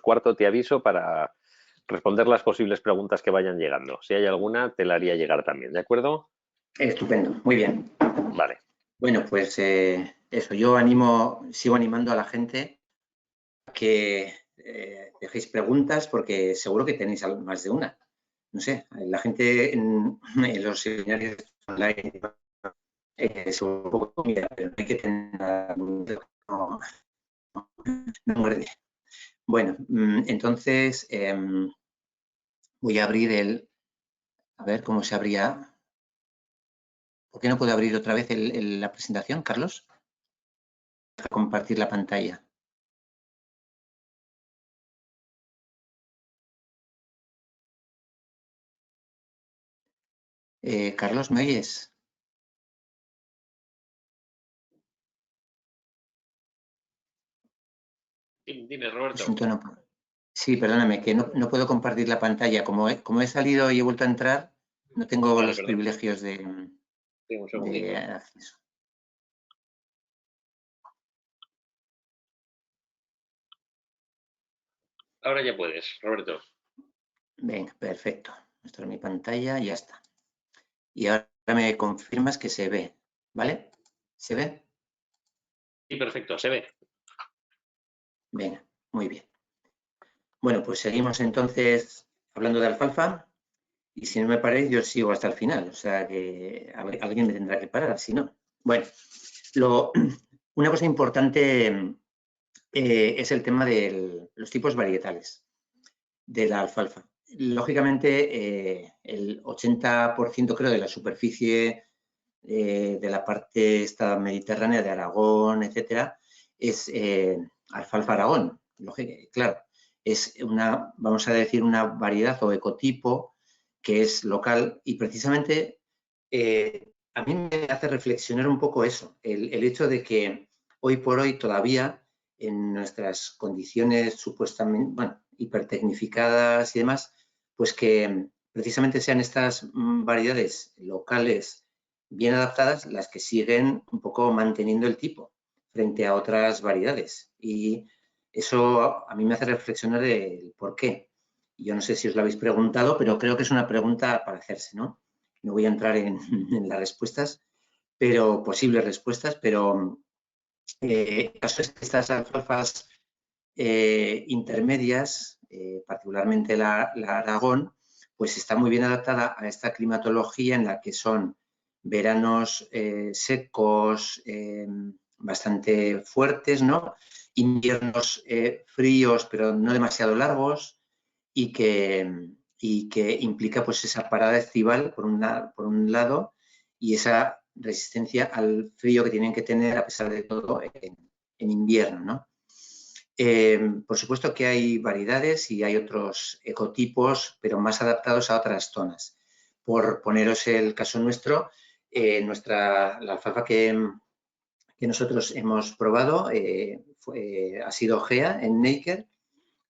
cuarto te aviso para responder las posibles preguntas que vayan llegando. Si hay alguna, te la haría llegar también, ¿de acuerdo? Estupendo, muy bien. Vale. Bueno, pues eso, yo sigo animando a la gente a que dejéis preguntas porque seguro que tenéis más de una. No sé, la gente en los seminarios online es un poco tímida, pero no hay que tener no muerde. Bueno, entonces voy a abrir a ver cómo se abría. ¿Por qué no puedo abrir otra vez la presentación, Carlos? Compartir la pantalla. Carlos, ¿me oyes? Dime, Roberto. Sí, perdóname, que no puedo compartir la pantalla. Como he salido y he vuelto a entrar, no tengo los privilegios de acceso. Ahora ya puedes, Roberto. Venga, perfecto. Muestro mi pantalla y ya está. Y ahora me confirmas que se ve, ¿vale? ¿Se ve? Sí, perfecto, se ve. Venga, muy bien. Bueno, pues seguimos entonces hablando de alfalfa. Y si no me paráis, yo sigo hasta el final. O sea que alguien me tendrá que parar, si no. Bueno, una cosa importante es el tema de los tipos varietales de la alfalfa. Lógicamente, el 80% creo de la superficie de la parte esta mediterránea de Aragón, etcétera, es alfalfa Aragón. Claro, es vamos a decir, una variedad o ecotipo que es local y precisamente a mí me hace reflexionar un poco eso, el hecho de que hoy por hoy todavía en nuestras condiciones supuestamente, bueno, hipertecnificadas y demás, pues que precisamente sean estas variedades locales bien adaptadas las que siguen un poco manteniendo el tipo frente a otras variedades. Y eso a mí me hace reflexionar el por qué. Yo no sé si os lo habéis preguntado, pero creo que es una pregunta para hacerse, ¿no? No voy a entrar en las respuestas, pero posibles respuestas, pero el caso es que estas alfalfas intermedias, particularmente la Aragón, pues está muy bien adaptada a esta climatología en la que son veranos secos, bastante fuertes, ¿no? Inviernos fríos, pero no demasiado largos, y que implica pues esa parada estival por un lado y esa resistencia al frío que tienen que tener a pesar de todo en invierno, ¿no? Por supuesto que hay variedades y hay otros ecotipos, pero más adaptados a otras zonas. Por poneros el caso nuestro, la alfalfa que nosotros hemos probado ha sido GEA en Neiker.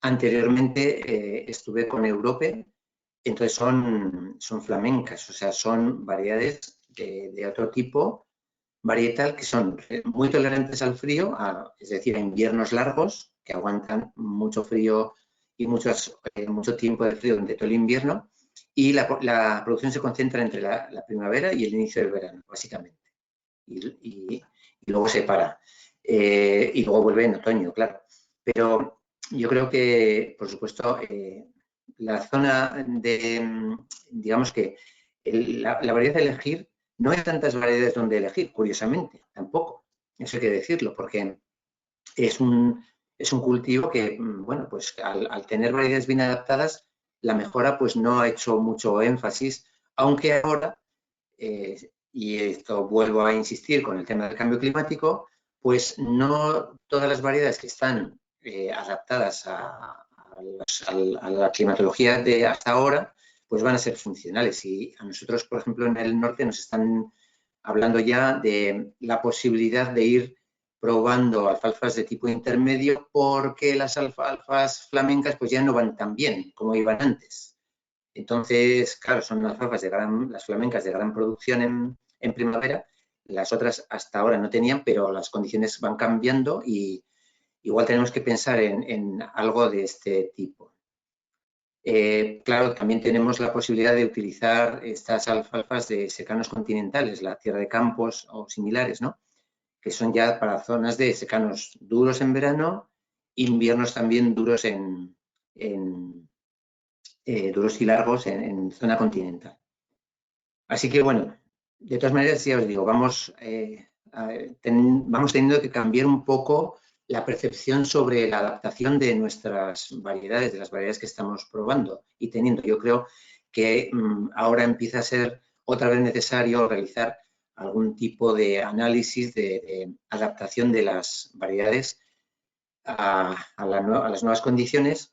Anteriormente estuve con Europe, entonces son flamencas, o sea, son variedades de otro tipo varietal que son muy tolerantes al frío, es decir, a inviernos largos que aguantan mucho frío y mucho tiempo de frío durante todo el invierno, y la producción se concentra entre la primavera y el inicio del verano, básicamente, y luego se para, y luego vuelve en otoño, claro. Pero yo creo que, por supuesto, la zona digamos que la variedad de elegir, no hay tantas variedades donde elegir, curiosamente, tampoco. Eso hay que decirlo, porque es un cultivo que, bueno, pues al tener variedades bien adaptadas, la mejora pues no ha hecho mucho énfasis, aunque ahora, y esto vuelvo a insistir con el tema del cambio climático, pues no todas las variedades que están adaptadas a la climatología de hasta ahora, pues van a ser funcionales. Y a nosotros, por ejemplo, en el norte nos están hablando ya de la posibilidad de ir probando alfalfas de tipo intermedio porque las alfalfas flamencas pues ya no van tan bien como iban antes. Entonces, claro, son alfalfas las flamencas de gran producción en primavera, las otras hasta ahora no tenían, pero las condiciones van cambiando y igual tenemos que pensar en algo de este tipo. Claro, también tenemos la posibilidad de utilizar estas alfalfas de secanos continentales, la tierra de campos o similares, ¿no? Que son ya para zonas de secanos duros en verano, inviernos también duros duros y largos en zona continental. Así que, bueno, de todas maneras, ya os digo, vamos teniendo que cambiar un poco la percepción sobre la adaptación de nuestras variedades, de las variedades que estamos probando y teniendo. Yo creo que ahora empieza a ser otra vez necesario realizar algún tipo de análisis de adaptación de las variedades a las nuevas condiciones,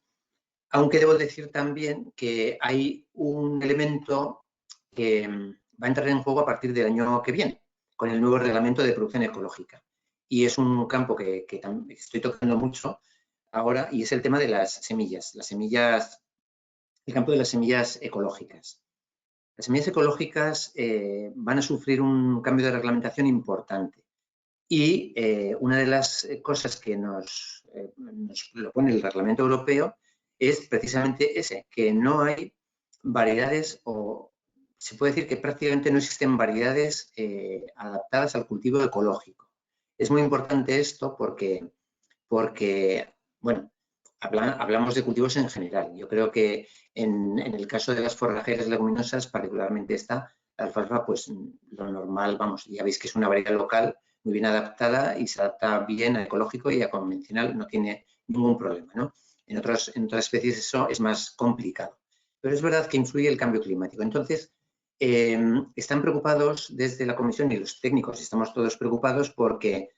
aunque debo decir también que hay un elemento que va a entrar en juego a partir del año que viene, con el nuevo reglamento de producción ecológica. Y es un campo que estoy tocando mucho ahora, y es el tema de las semillas, el campo de las semillas ecológicas. Las semillas ecológicas van a sufrir un cambio de reglamentación importante. Y una de las cosas que nos lo pone el reglamento europeo es precisamente ese, que no hay variedades, o se puede decir que prácticamente no existen variedades adaptadas al cultivo ecológico. Es muy importante esto porque bueno, hablamos de cultivos en general. Yo creo que en el caso de las forrajeras leguminosas, particularmente esta, la alfalfa, pues lo normal, vamos, ya veis que es una variedad local muy bien adaptada y se adapta bien a ecológico y a convencional, no tiene ningún problema, ¿no? En otras especies eso es más complicado. Pero es verdad que influye el cambio climático. Entonces, están preocupados desde la Comisión, y los técnicos estamos todos preocupados porque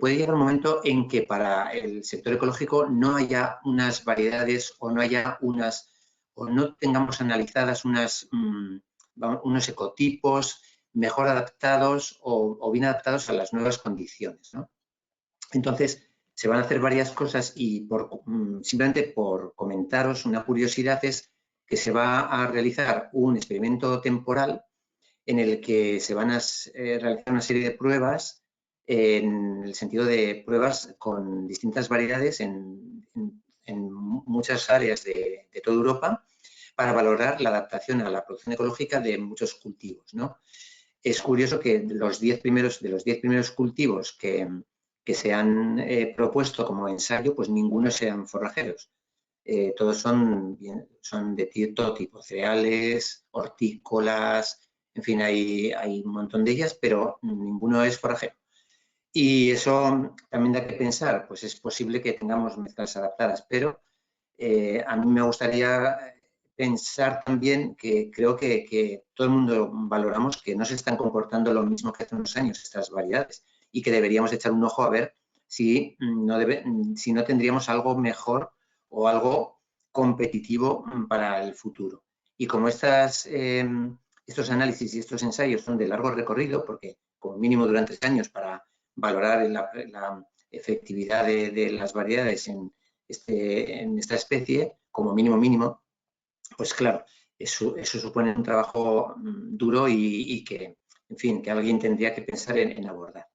puede llegar un momento en que para el sector ecológico no haya unas variedades o no tengamos analizadas unos ecotipos mejor adaptados o bien adaptados a las nuevas condiciones, ¿no? Entonces, se van a hacer varias cosas y simplemente por comentaros una curiosidad es que se va a realizar un experimento temporal en el que se van a realizar una serie de pruebas en el sentido de pruebas con distintas variedades en muchas áreas de toda Europa para valorar la adaptación a la producción ecológica de muchos cultivos, ¿no? Es curioso que de los 10 primeros cultivos que se han propuesto como ensayo, pues ninguno sean forrajeros. Todos son de todo tipo, cereales, hortícolas, en fin, hay un montón de ellas, pero ninguno es forrajero. Y eso también da que pensar, pues es posible que tengamos mezclas adaptadas, pero a mí me gustaría pensar también que creo que todo el mundo valoramos que no se están comportando lo mismo que hace unos años estas variedades y que deberíamos echar un ojo a ver si no tendríamos algo mejor o algo competitivo para el futuro. Y como estos análisis y estos ensayos son de largo recorrido, porque como mínimo duran 3 años para valorar la efectividad de las variedades en esta especie, como mínimo, pues claro, eso supone un trabajo duro y que, en fin, que alguien tendría que pensar en abordar.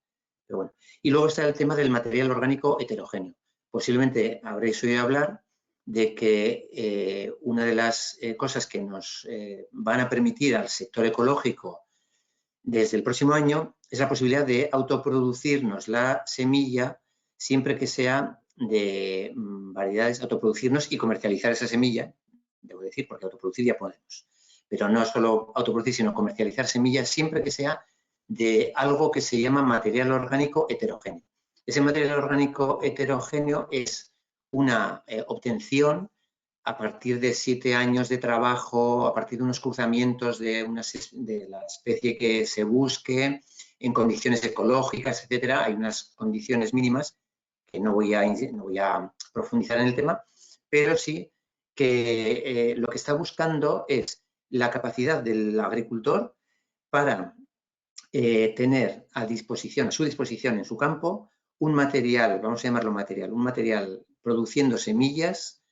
Pero bueno. Y luego está el tema del material orgánico heterogéneo. Posiblemente habréis oído hablar de que una de las cosas que nos van a permitir al sector ecológico desde el próximo año es la posibilidad de autoproducirnos la semilla siempre que sea de variedades, autoproducirnos y comercializar esa semilla, debo decir, porque autoproducir ya podemos, pero no solo autoproducir, sino comercializar semillas siempre que sea de algo que se llama material orgánico heterogéneo. Ese material orgánico heterogéneo es una obtención a partir de 7 años de trabajo, a partir de unos cruzamientos de la especie que se busque, en condiciones ecológicas, etcétera. Hay unas condiciones mínimas que no voy a profundizar en el tema, pero sí que lo que está buscando es la capacidad del agricultor para tener a su disposición en su campo un material, vamos a llamarlo material, un material produciendo semillas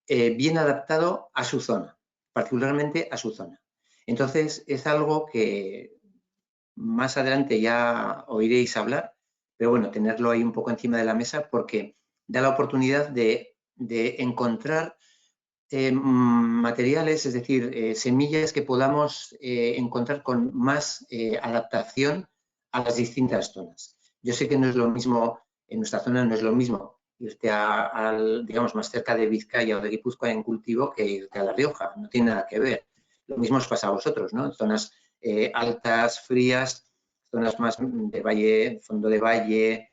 bien adaptado a su zona, particularmente a su zona. Entonces, es algo que más adelante ya oiréis hablar, pero bueno, tenerlo ahí un poco encima de la mesa porque da la oportunidad de encontrar materiales, es decir, semillas que podamos encontrar con más adaptación a las distintas zonas. Yo sé que no es lo mismo, en nuestra zona no es lo mismo irte digamos, más cerca de Vizcaya o de Guipúzcoa en cultivo que irte a La Rioja, no tiene nada que ver. Lo mismo os pasa a vosotros, ¿no? Zonas altas, frías, zonas más de valle, fondo de valle,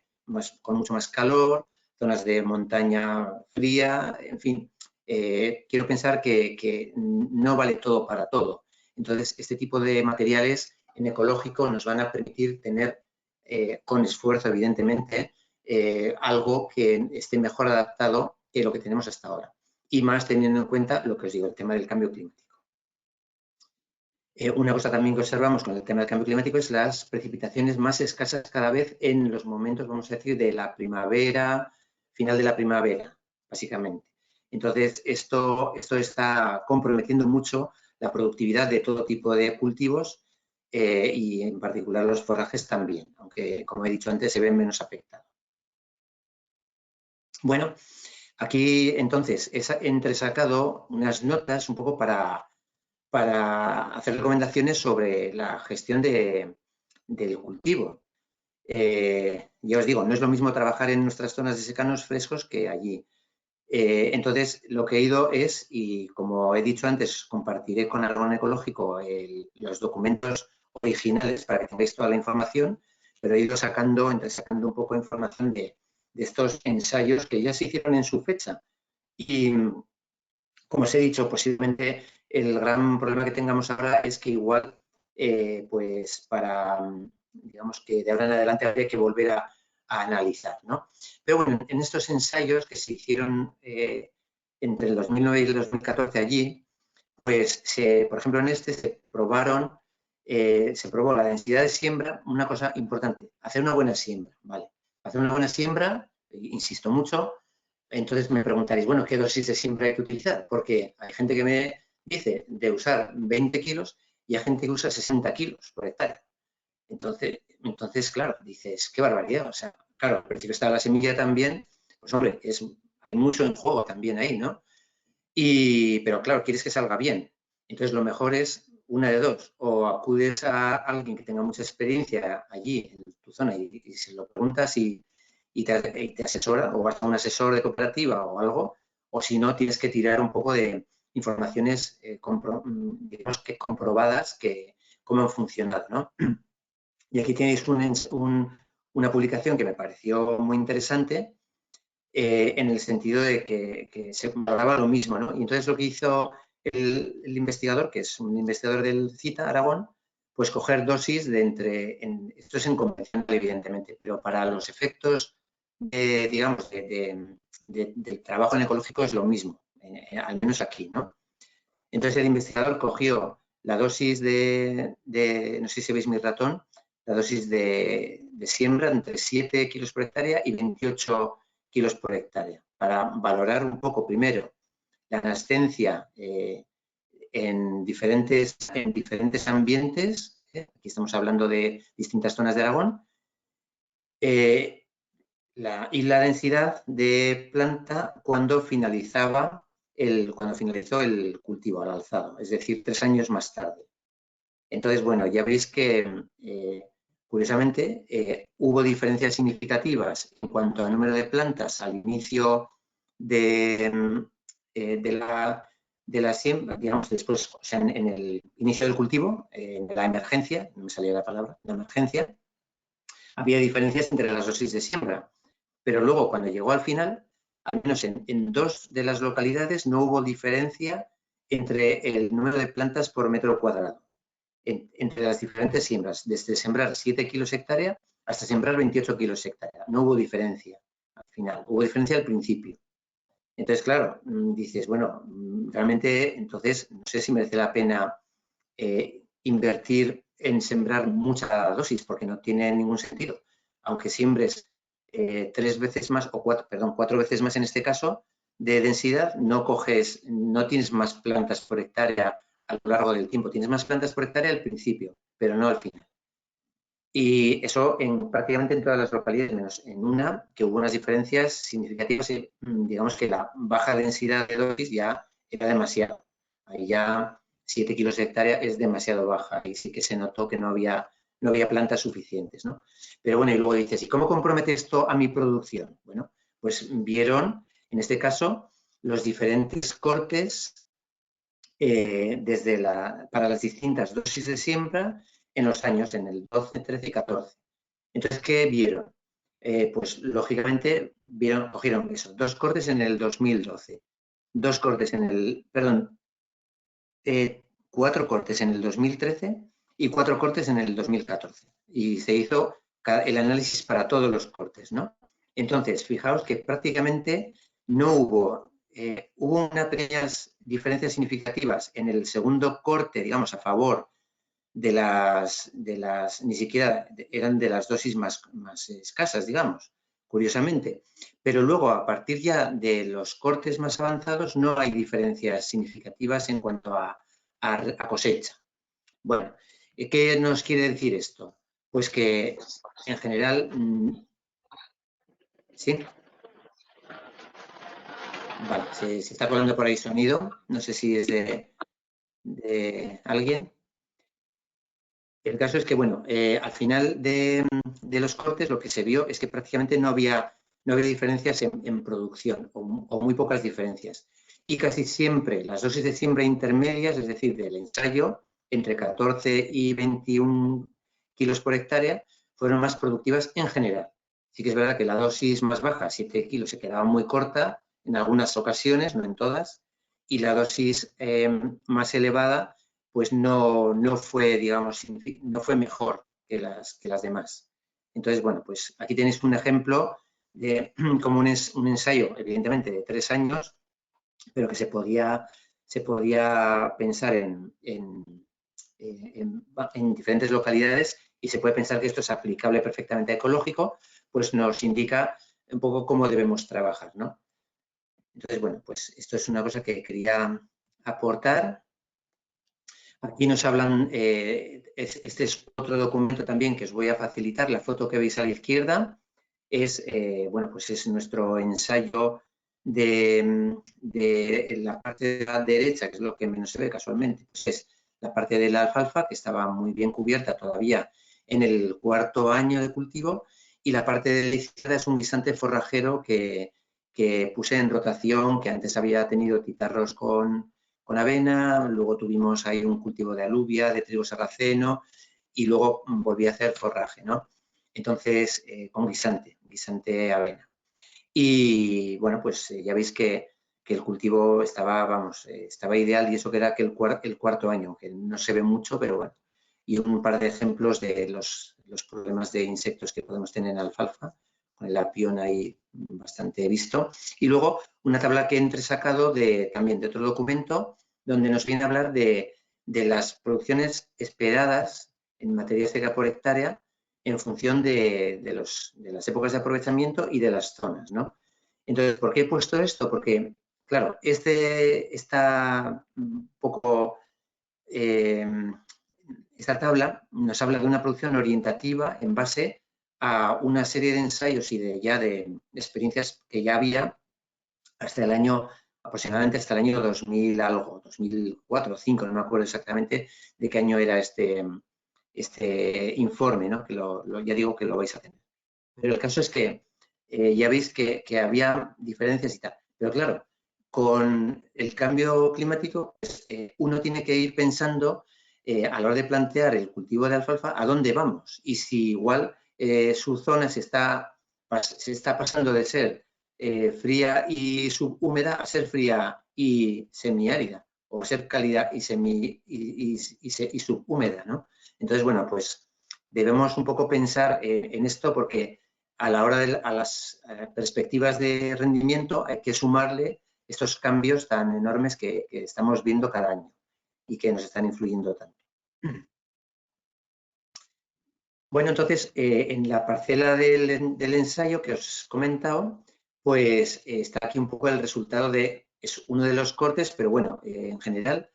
con mucho más calor, zonas de montaña fría, en fin. Quiero pensar que no vale todo para todo. Entonces, este tipo de materiales en ecológico nos van a permitir tener, con esfuerzo evidentemente, algo que esté mejor adaptado que lo que tenemos hasta ahora. Y más teniendo en cuenta lo que os digo, el tema del cambio climático. Una cosa también que observamos con el tema del cambio climático es las precipitaciones más escasas cada vez en los momentos, vamos a decir, de la primavera, final de la primavera, básicamente. Entonces, esto está comprometiendo mucho la productividad de todo tipo de cultivos y en particular los forrajes también, aunque, como he dicho antes, se ven menos afectados. Bueno, aquí entonces he entresacado unas notas un poco para hacer recomendaciones sobre la gestión del cultivo. Ya os digo, no es lo mismo trabajar en nuestras zonas de secanos frescos que allí. Entonces, lo que he ido es, y como he dicho antes, compartiré con Aragón Ecológico los documentos originales para que tengáis toda la información, pero he ido entresacando un poco de información de estos ensayos que ya se hicieron en su fecha. Y, como os he dicho, posiblemente el gran problema que tengamos ahora es que igual, pues digamos que de ahora en adelante habría que volver a analizar, ¿no? Pero bueno, en estos ensayos que se hicieron entre el 2009 y el 2014 allí, pues por ejemplo en este se probó la densidad de siembra, una cosa importante, hacer una buena siembra, ¿vale? Hacer una buena siembra, insisto mucho. Entonces me preguntaréis, bueno, ¿qué dosis de siembra hay que utilizar? Porque hay gente que me dice de usar 20 kilos y hay gente que usa 60 kilos por hectárea. Entonces, claro, dices, qué barbaridad. O sea, claro, al principio está la semilla también, pues hombre, hay mucho en juego también ahí, ¿no? Pero claro, quieres que salga bien. Entonces lo mejor es una de dos, o acudes a alguien que tenga mucha experiencia allí en tu zona y se lo preguntas y te asesora, o vas a un asesor de cooperativa o algo, o si no, tienes que tirar un poco de informaciones digamos que comprobadas que cómo han funcionado, ¿no? Y aquí tenéis una publicación que me pareció muy interesante en el sentido de que se valoraba lo mismo, ¿no? Y entonces lo que hizo el investigador, que es un investigador del CITA, Aragón, pues coger dosis esto es en convencional evidentemente, pero para los efectos, digamos, del trabajo en ecológico es lo mismo, al menos aquí, ¿no? Entonces el investigador cogió la dosis no sé si veis mi ratón, la dosis de siembra entre 7 kilos por hectárea y 28 kilos por hectárea, para valorar un poco primero la nascencia en diferentes ambientes, aquí estamos hablando de distintas zonas de Aragón, y la densidad de planta cuando finalizó el cultivo, al alzado, es decir, 3 años más tarde. Entonces, bueno, ya veis que, curiosamente, hubo diferencias significativas en cuanto al número de plantas al inicio de la siembra, digamos, después, o sea, en el inicio del cultivo, en la emergencia, no me salía la palabra, la emergencia, había diferencias entre las dosis de siembra. Pero luego, cuando llegó al final, al menos en 2 de las localidades no hubo diferencia entre el número de plantas por metro cuadrado, entre las diferentes siembras, desde sembrar 7 kilos hectárea hasta sembrar 28 kilos hectárea. No hubo diferencia al final, hubo diferencia al principio. Entonces, claro, dices, bueno, realmente, entonces, no sé si merece la pena invertir en sembrar mucha dosis, porque no tiene ningún sentido. Aunque siembres 3 veces más, o 4 veces más en este caso, de densidad, no tienes más plantas por hectárea a lo largo del tiempo. Tienes más plantas por hectárea al principio, pero no al final. Y eso prácticamente en todas las localidades, menos en una, que hubo unas diferencias significativas. Digamos que la baja densidad de dosis ya era demasiado. Ahí ya 7 kilos de hectárea es demasiado baja. Y sí que se notó que no había plantas suficientes, ¿no? Pero bueno, y luego dices, ¿y cómo compromete esto a mi producción? Bueno, pues vieron, en este caso, los diferentes cortes para las distintas dosis de siembra en los años, en el 12, 13 y 14. Entonces, ¿qué vieron? Pues lógicamente cogieron eso, 2 cortes en el 2012, 2 cortes en el, perdón, 4 cortes en el 2013 y 4 cortes en el 2014. Y se hizo el análisis para todos los cortes, ¿no? Entonces, fijaos que prácticamente no hubo, hubo unas pequeñas diferencias significativas en el segundo corte, digamos, a favor de las ni siquiera eran de las dosis más escasas, digamos, curiosamente. Pero luego, a partir ya de los cortes más avanzados, no hay diferencias significativas en cuanto a cosecha. Bueno, ¿qué nos quiere decir esto? Pues que en general, ¿sí? Vale, se está colando por ahí sonido, no sé si es de alguien. El caso es que, bueno, al final de los cortes lo que se vio es que prácticamente no había diferencias en producción o muy pocas diferencias. Y casi siempre las dosis de siembra intermedias, es decir, del ensayo, entre 14 y 21 kilos por hectárea, fueron más productivas en general. Sí que es verdad que la dosis más baja, 7 kilos, se quedaba muy corta en algunas ocasiones, no en todas, y la dosis más elevada pues no fue, digamos, no fue mejor que las demás. Entonces, bueno, pues aquí tenéis un ejemplo de como un ensayo, evidentemente, de 3 años, pero que se podía pensar en diferentes localidades y se puede pensar que esto es aplicable perfectamente a ecológico, pues nos indica un poco cómo debemos trabajar, ¿no? Entonces, bueno, pues esto es una cosa que quería aportar. Aquí nos hablan, este es otro documento también que os voy a facilitar, la foto que veis a la izquierda es, bueno, pues es nuestro ensayo de la parte de la derecha, que es lo que menos se ve casualmente, pues es la parte de la alfalfa, que estaba muy bien cubierta todavía en el 4.º año de cultivo, y la parte de la izquierda es un guisante forrajero que puse en rotación, que antes había tenido titarros con avena, luego tuvimos ahí un cultivo de alubia, de trigo sarraceno y luego volví a hacer forraje, ¿no? Entonces, con guisante avena. Y bueno, pues ya veis que el cultivo estaba, vamos, estaba ideal y eso que era que el 4.º año, que no se ve mucho, pero bueno. Y un par de ejemplos de los problemas de insectos que podemos tener en alfalfa, con el apión ahí bastante visto. Y luego una tabla que he entresacado también de otro documento donde nos viene a hablar de las producciones esperadas en materia seca por hectárea en función de las épocas de aprovechamiento y de las zonas, ¿no? Entonces, ¿por qué he puesto esto? Porque, claro, está un poco... esta tabla nos habla de una producción orientativa en base a una serie de ensayos y de experiencias que ya había hasta el año, aproximadamente hasta el año 2000 algo, 2004 o 2005, no me acuerdo exactamente de qué año era este informe, ¿no? Que ya digo que lo vais a tener. Pero el caso es que ya veis que había diferencias y tal. Pero claro, con el cambio climático, pues, uno tiene que ir pensando a la hora de plantear el cultivo de alfalfa a dónde vamos. Y si igual su zona se está pasando de ser fría y subhúmeda a ser fría y semiárida, o ser cálida y subhúmeda, ¿no? Entonces, bueno, pues debemos un poco pensar en esto porque a la hora a las perspectivas de rendimiento hay que sumarle estos cambios tan enormes que estamos viendo cada año y que nos están influyendo tanto. Bueno, entonces, en la parcela del ensayo que os he comentado, pues está aquí un poco el resultado es uno de los cortes, pero bueno, en general,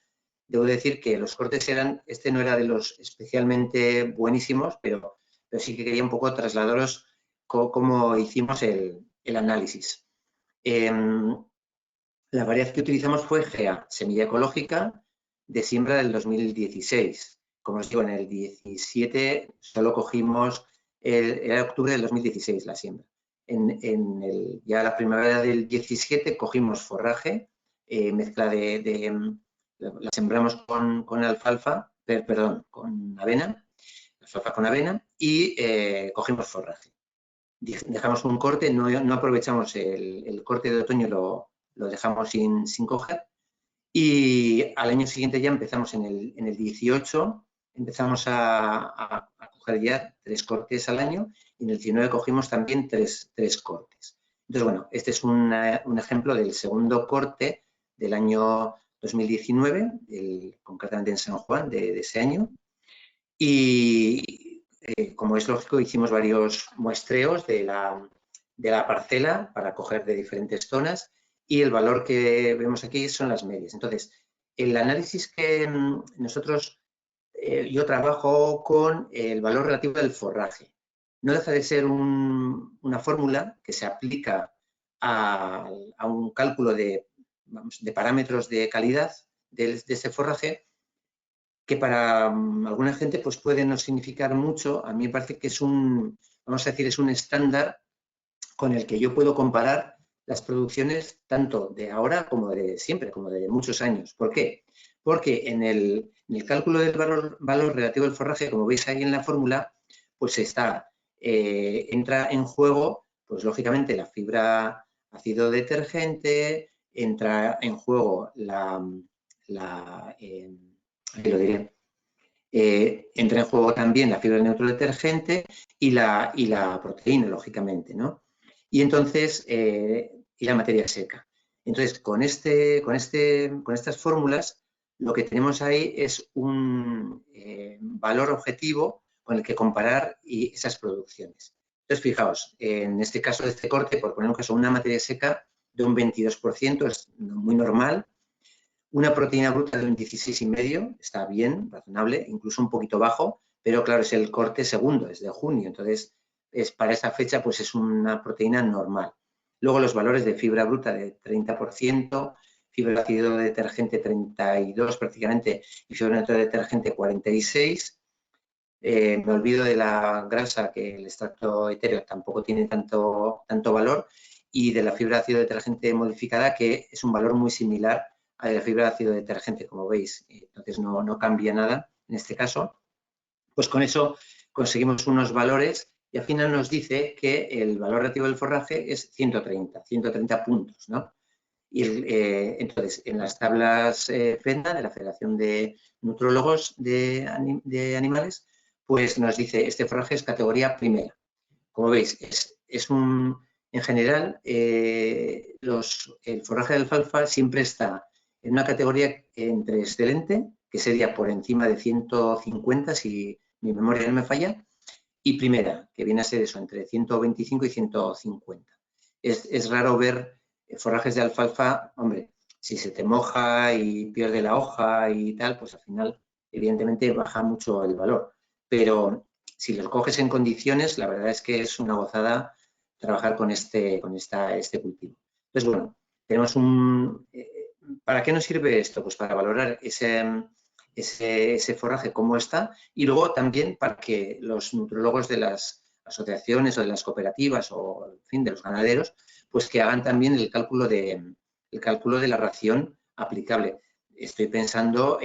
debo decir que los cortes este no era de los especialmente buenísimos, pero pero sí que quería un poco trasladaros cómo hicimos el análisis. La variedad que utilizamos fue GEA, semilla ecológica, de siembra del 2016. Como os digo, en el 17 solo cogimos, era octubre del 2016 la siembra. Ya la primavera del 17 cogimos forraje, mezcla la sembramos con alfalfa, con avena, alfalfa con avena, y cogimos forraje. Dejamos un corte, no aprovechamos el corte de otoño, lo dejamos sin coger, y al año siguiente ya empezamos en el 18, empezamos a coger ya 3 cortes al año, y en el 19 cogimos también 3 cortes. Entonces, bueno, este es un ejemplo del segundo corte del año 2019, concretamente en San Juan de ese año, y como es lógico, hicimos varios muestreos de la parcela para coger de diferentes zonas, y el valor que vemos aquí son las medias. Entonces, el análisis que yo trabajo con el valor relativo del forraje. No deja de ser una fórmula que se aplica a un cálculo de parámetros de calidad de ese forraje, que para alguna gente pues puede no significar mucho. A mí me parece que es vamos a decir, es un estándar con el que yo puedo comparar las producciones tanto de ahora como de siempre, como de muchos años. ¿Por qué? Porque en el cálculo del valor relativo del forraje, como veis ahí en la fórmula, pues entra en juego, pues lógicamente, la fibra ácido detergente, entra en juego lo diré. Entra en juego también la fibra neutro detergente y la proteína, lógicamente, ¿no? Y entonces, y la materia seca. Entonces, con estas fórmulas, lo que tenemos ahí es un valor objetivo con el que comparar esas producciones. Entonces, fijaos, en este caso de este corte, por poner un caso, una materia seca de un 22%, es muy normal. Una proteína bruta de un 16,5, está bien, razonable, incluso un poquito bajo, pero claro, es el corte segundo, es de junio, entonces para esa fecha pues es una proteína normal. Luego los valores de fibra bruta de 30%, fibra ácido detergente 32 prácticamente, y fibra neutro detergente 46. Me olvido de la grasa, que el extracto etéreo tampoco tiene tanto valor, y de la fibra ácido detergente modificada, que es un valor muy similar a la fibra ácido detergente, como veis. Entonces no cambia nada en este caso. Pues con eso conseguimos unos valores, y al final nos dice que el valor relativo del forraje es 130 puntos, ¿no? Y entonces, en las tablas FEDNA, de la Federación de Nutrólogos de Animales, pues nos dice: este forraje es categoría primera. Como veis, en general, el forraje de alfalfa siempre está en una categoría entre excelente, que sería por encima de 150, si mi memoria no me falla, y primera, que viene a ser eso, entre 125 y 150. Es raro ver forrajes de alfalfa. Hombre, si se te moja y pierde la hoja y tal, pues al final, evidentemente, baja mucho el valor. Pero si los coges en condiciones, la verdad es que es una gozada trabajar con este cultivo. Entonces, bueno, tenemos ¿para qué nos sirve esto? Pues para valorar ese forraje cómo está, y luego también para que los nutrólogos de las asociaciones o de las cooperativas o, en fin, de los ganaderos, pues que hagan también el cálculo de la ración aplicable. Estoy pensando,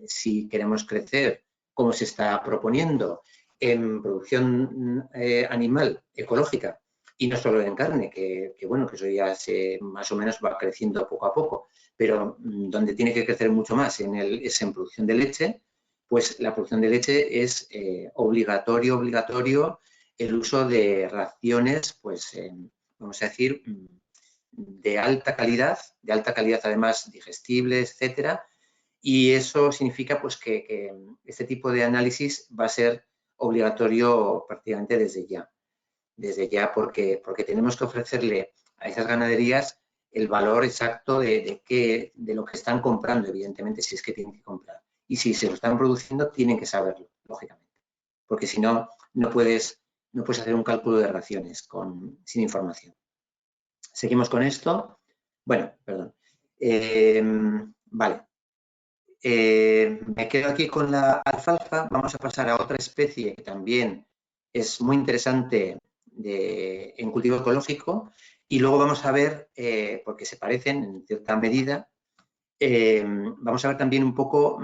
si queremos crecer, como se está proponiendo, en producción animal ecológica, y no solo en carne, que bueno, que eso ya más o menos va creciendo poco a poco, pero donde tiene que crecer mucho más es en producción de leche. Pues la producción de leche es obligatorio el uso de raciones, pues vamos a decir, de alta calidad además digestibles, etcétera, y eso significa pues que este tipo de análisis va a ser obligatorio prácticamente desde ya, porque tenemos que ofrecerle a esas ganaderías el valor exacto de lo que están comprando, evidentemente, si es que tienen que comprar. Y si se lo están produciendo, tienen que saberlo, lógicamente. Porque si no, no puedes hacer un cálculo de raciones sin información. Seguimos con esto. Bueno, perdón. Vale. Me quedo aquí con la alfalfa. Vamos a pasar a otra especie que también es muy interesante en cultivo ecológico, y luego vamos a ver, porque se parecen en cierta medida, vamos a ver también un poco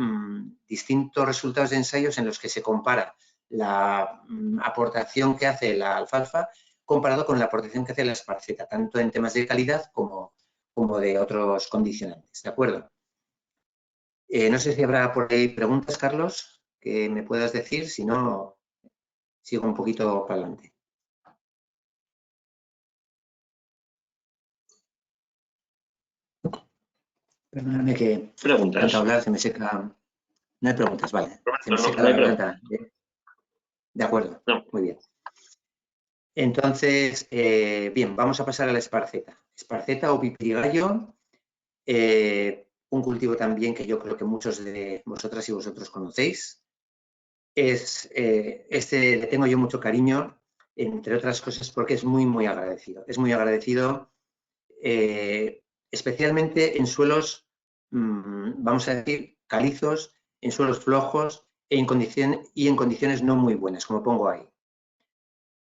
distintos resultados de ensayos en los que se compara la aportación que hace la alfalfa comparado con la aportación que hace la esparceta, tanto en temas de calidad como de otros condicionantes. ¿De acuerdo? No sé si habrá por ahí preguntas, Carlos, que me puedas decir. Si no, sigo un poquito para adelante. Perdóname que preguntas. tanto hablar se me seca. No hay preguntas, vale. Se me seca No la hay garganta. De acuerdo, no. Muy bien. Entonces, bien, vamos a pasar a la esparceta. Esparceta o pipirigallo, un cultivo también que yo creo que muchos de vosotras y vosotros conocéis. Le tengo yo mucho cariño, entre otras cosas, porque es muy, muy agradecido. Es muy agradecido, especialmente en suelos, vamos a decir, calizos, en suelos flojos y en condiciones no muy buenas, como pongo ahí.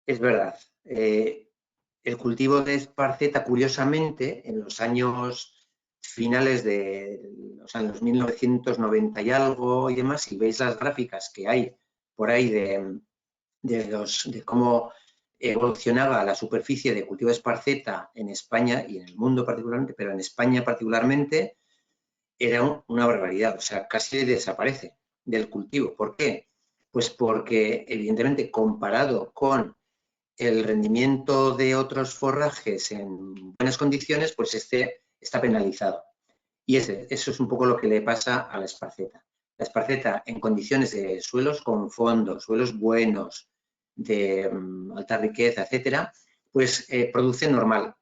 Es verdad. El cultivo de esparceta, curiosamente, en los años finales de los años 1990 y algo y demás, si veis las gráficas que hay por ahí de cómo evolucionaba la superficie de cultivo de esparceta en España y en el mundo particularmente, pero en España particularmente, era una barbaridad, o sea, casi desaparece del cultivo. ¿Por qué? Pues porque, evidentemente, comparado con el rendimiento de otros forrajes en buenas condiciones, pues este está penalizado. Y eso es un poco lo que le pasa a la esparceta. La esparceta, en condiciones de suelos con fondo, suelos buenos, de alta riqueza, etcétera, pues produce normal.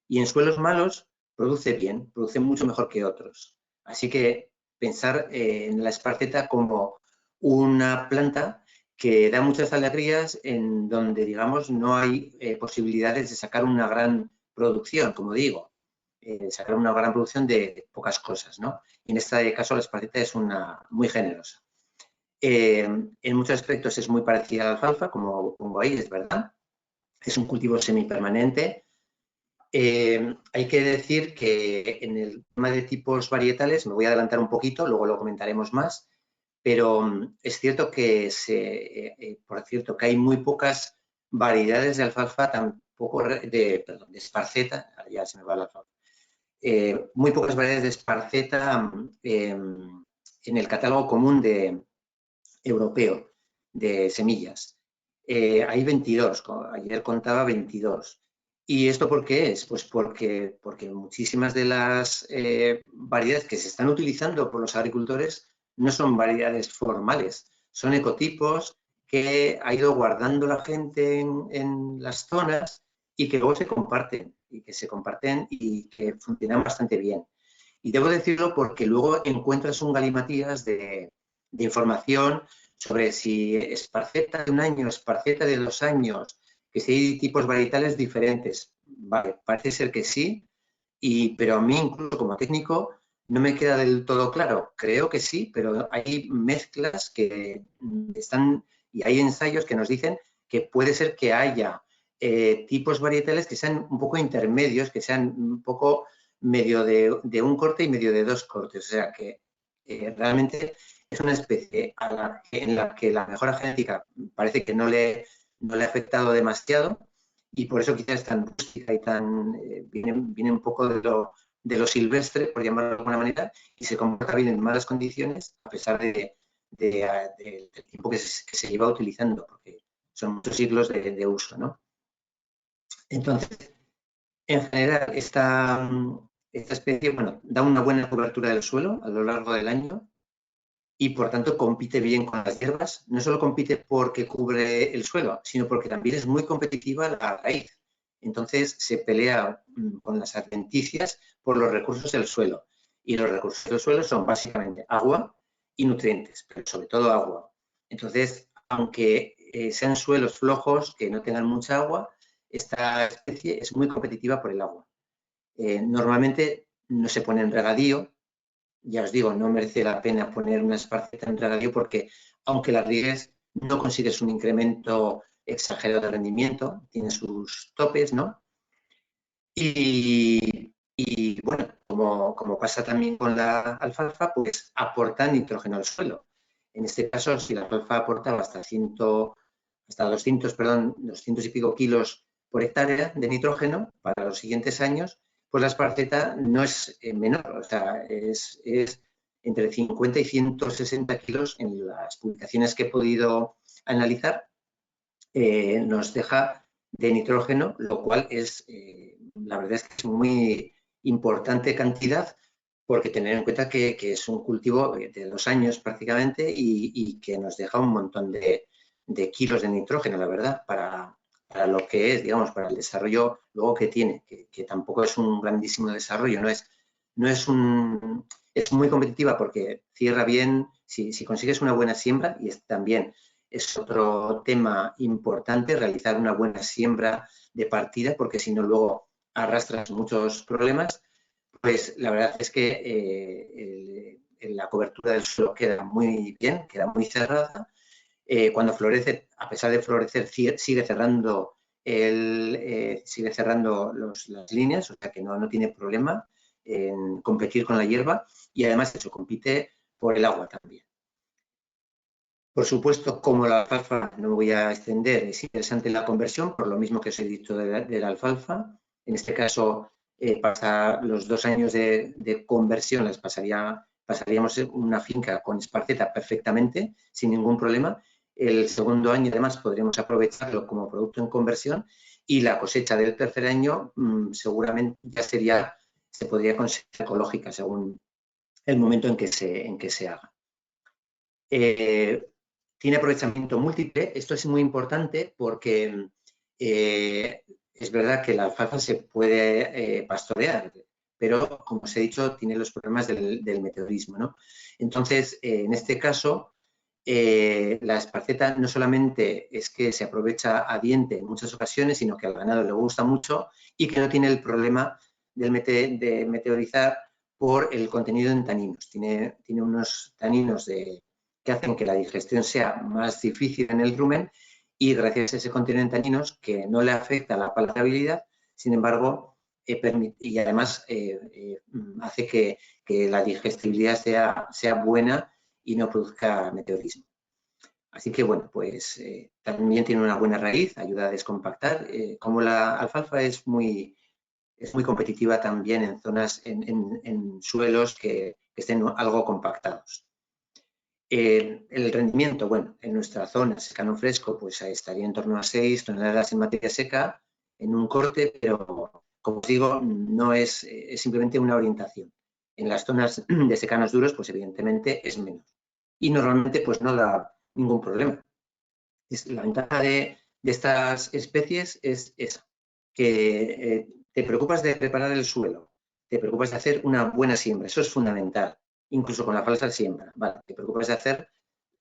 Y en suelos malos produce bien, produce mucho mejor que otros. Así que pensar en la esparceta como una planta que da muchas alegrías, en donde, digamos, no hay posibilidades de sacar una gran producción, como digo, sacar una gran producción de pocas cosas, ¿no? Y en este caso la esparceta es muy generosa. En muchos aspectos es muy parecida a la alfalfa, como pongo ahí, es verdad. Es un cultivo semipermanente. Hay que decir que en el tema de tipos varietales, me voy a adelantar un poquito, luego lo comentaremos más, pero es cierto que que hay muy pocas variedades de alfalfa, de esparceta, ya se me va la alfalfa, muy pocas variedades de esparceta en el catálogo común europeo de semillas. Hay 22, ayer contaba 22. ¿Y esto por qué es? Pues porque muchísimas de las variedades que se están utilizando por los agricultores no son variedades formales, son ecotipos que ha ido guardando la gente en las zonas y que luego se comparten y que funcionan bastante bien. Y debo decirlo porque luego encuentras un galimatías de información sobre si esparceta de un año, esparceta de 2 años, que si hay tipos varietales diferentes. Vale, parece ser que sí, pero a mí incluso como técnico no me queda del todo claro. Creo que sí, pero hay mezclas que están, y hay ensayos que nos dicen que puede ser que haya tipos varietales que sean un poco intermedios, que sean un poco medio de un corte y medio de 2 cortes. O sea que realmente es una especie en la que la mejora genética parece que no le ha afectado demasiado, y por eso quizás es tan rústica y viene un poco de lo silvestre, por llamarlo de alguna manera, y se comporta bien en malas condiciones a pesar del tiempo que se lleva utilizando, porque son muchos siglos de uso, ¿no? Entonces, en general, esta especie, bueno, da una buena cobertura del suelo a lo largo del año y, por tanto, compite bien con las hierbas. No solo compite porque cubre el suelo, sino porque también es muy competitiva la raíz. Entonces, se pelea con las adventicias por los recursos del suelo. Y los recursos del suelo son básicamente agua y nutrientes, pero sobre todo agua. Entonces, aunque sean suelos flojos, que no tengan mucha agua, esta especie es muy competitiva por el agua. Normalmente no se pone en regadío. Ya os digo, no merece la pena poner una esparceta en regadío porque, aunque la riegues, no consigues un incremento exagerado de rendimiento, tiene sus topes, ¿no? Y bueno, como pasa también con la alfalfa, pues aporta nitrógeno al suelo. En este caso, si la alfalfa aportaba hasta 200, 200 y pico kilos por hectárea de nitrógeno para los siguientes años, pues la esparceta no es menor, o sea, es entre 50 y 160 kilos en las publicaciones que he podido analizar, nos deja de nitrógeno, lo cual es, la verdad es que es muy importante cantidad, porque tener en cuenta que es un cultivo de 2 años prácticamente y que nos deja un montón de kilos de nitrógeno, la verdad, para lo que es, digamos, para el desarrollo luego que tiene, que tampoco es un grandísimo desarrollo, es muy competitiva porque cierra bien, si consigues una buena siembra, y también es otro tema importante, realizar una buena siembra de partida, porque si no luego arrastras muchos problemas, pues la verdad es que la cobertura del suelo queda muy bien, queda muy cerrada. Cuando florece, a pesar de florecer, sigue cerrando las líneas, o sea que no tiene problema en competir con la hierba, y además de hecho compite por el agua también. Por supuesto, como la alfalfa, no me voy a extender, es interesante la conversión, por lo mismo que os he dicho de la alfalfa. En este caso, los 2 años de conversión las pasaríamos una finca con esparceta perfectamente, sin ningún problema. El segundo año, además, podríamos aprovecharlo como producto en conversión, y la cosecha del tercer año seguramente ya se podría considerar ecológica según el momento en que se haga. Tiene aprovechamiento múltiple. Esto es muy importante porque es verdad que la alfalfa se puede pastorear, pero como os he dicho, tiene los problemas del meteorismo, ¿no? Entonces, en este caso, la esparceta no solamente es que se aprovecha a diente en muchas ocasiones, sino que al ganado le gusta mucho y que no tiene el problema de meteorizar por el contenido en taninos. Tiene unos taninos que hacen que la digestión sea más difícil en el rumen, y gracias a ese contenido en taninos que no le afecta la palatabilidad, sin embargo, y además hace que la digestibilidad sea buena y no produzca meteorismo. Así que bueno, pues también tiene una buena raíz, ayuda a descompactar. Como la alfalfa es muy competitiva también en zonas, en suelos que estén algo compactados. El rendimiento, bueno, en nuestra zona, secano fresco, pues estaría en torno a 6 toneladas en materia seca en un corte, pero como os digo, no es simplemente una orientación. En las zonas de secanos duros, pues evidentemente es menos. Y normalmente pues no da ningún problema. La ventaja de estas especies es esa, que te preocupas de preparar el suelo, te preocupas de hacer una buena siembra, eso es fundamental, incluso con la falsa siembra, ¿vale? Te preocupas de hacer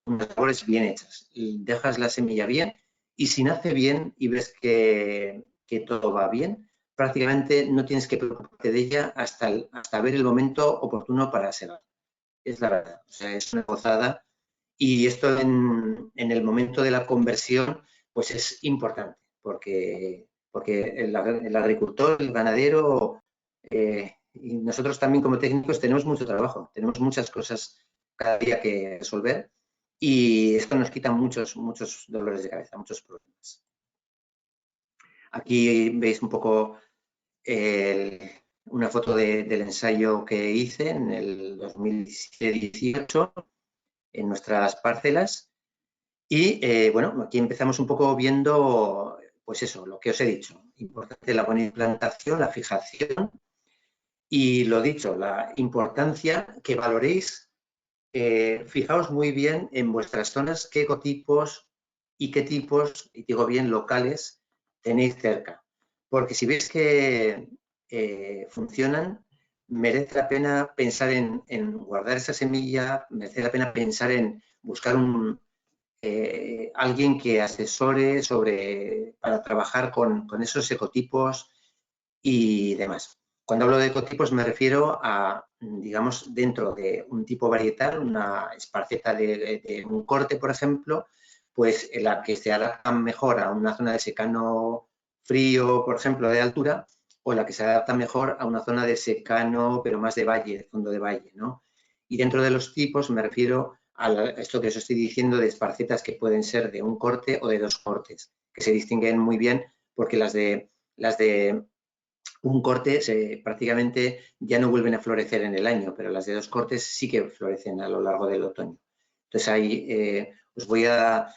unas labores bien hechas, dejas la semilla bien, y si nace bien y ves que todo va bien, prácticamente no tienes que preocuparte de ella hasta ver el momento oportuno para segar. Es la verdad, o sea, es una gozada, y esto en el momento de la conversión pues es importante, porque el agricultor, el ganadero y nosotros también como técnicos tenemos mucho trabajo, tenemos muchas cosas cada día que resolver, y esto nos quita muchos dolores de cabeza, muchos problemas. Aquí veis un poco una foto del ensayo que hice en el 2018 en nuestras parcelas, y bueno, aquí empezamos un poco viendo, pues eso, lo que os he dicho, importante la buena implantación, la fijación, y lo dicho, la importancia que valoréis. Fijaos muy bien en vuestras zonas qué ecotipos y qué tipos, y digo bien locales, tenéis cerca. Porque si veis que funcionan, merece la pena pensar en guardar esa semilla, merece la pena pensar en buscar alguien que asesore para trabajar con esos ecotipos y demás. Cuando hablo de ecotipos me refiero a, digamos, dentro de un tipo varietal, una esparceta de un corte, por ejemplo, pues en la que se adapta mejor a una zona de secano frío, por ejemplo, de altura, o la que se adapta mejor a una zona de secano, pero más de valle, de fondo de valle, ¿no? Y dentro de los tipos me refiero a esto que os estoy diciendo de esparcetas que pueden ser de un corte o de dos cortes, que se distinguen muy bien porque las de un corte prácticamente ya no vuelven a florecer en el año, pero las de dos cortes sí que florecen a lo largo del otoño. Entonces ahí os voy a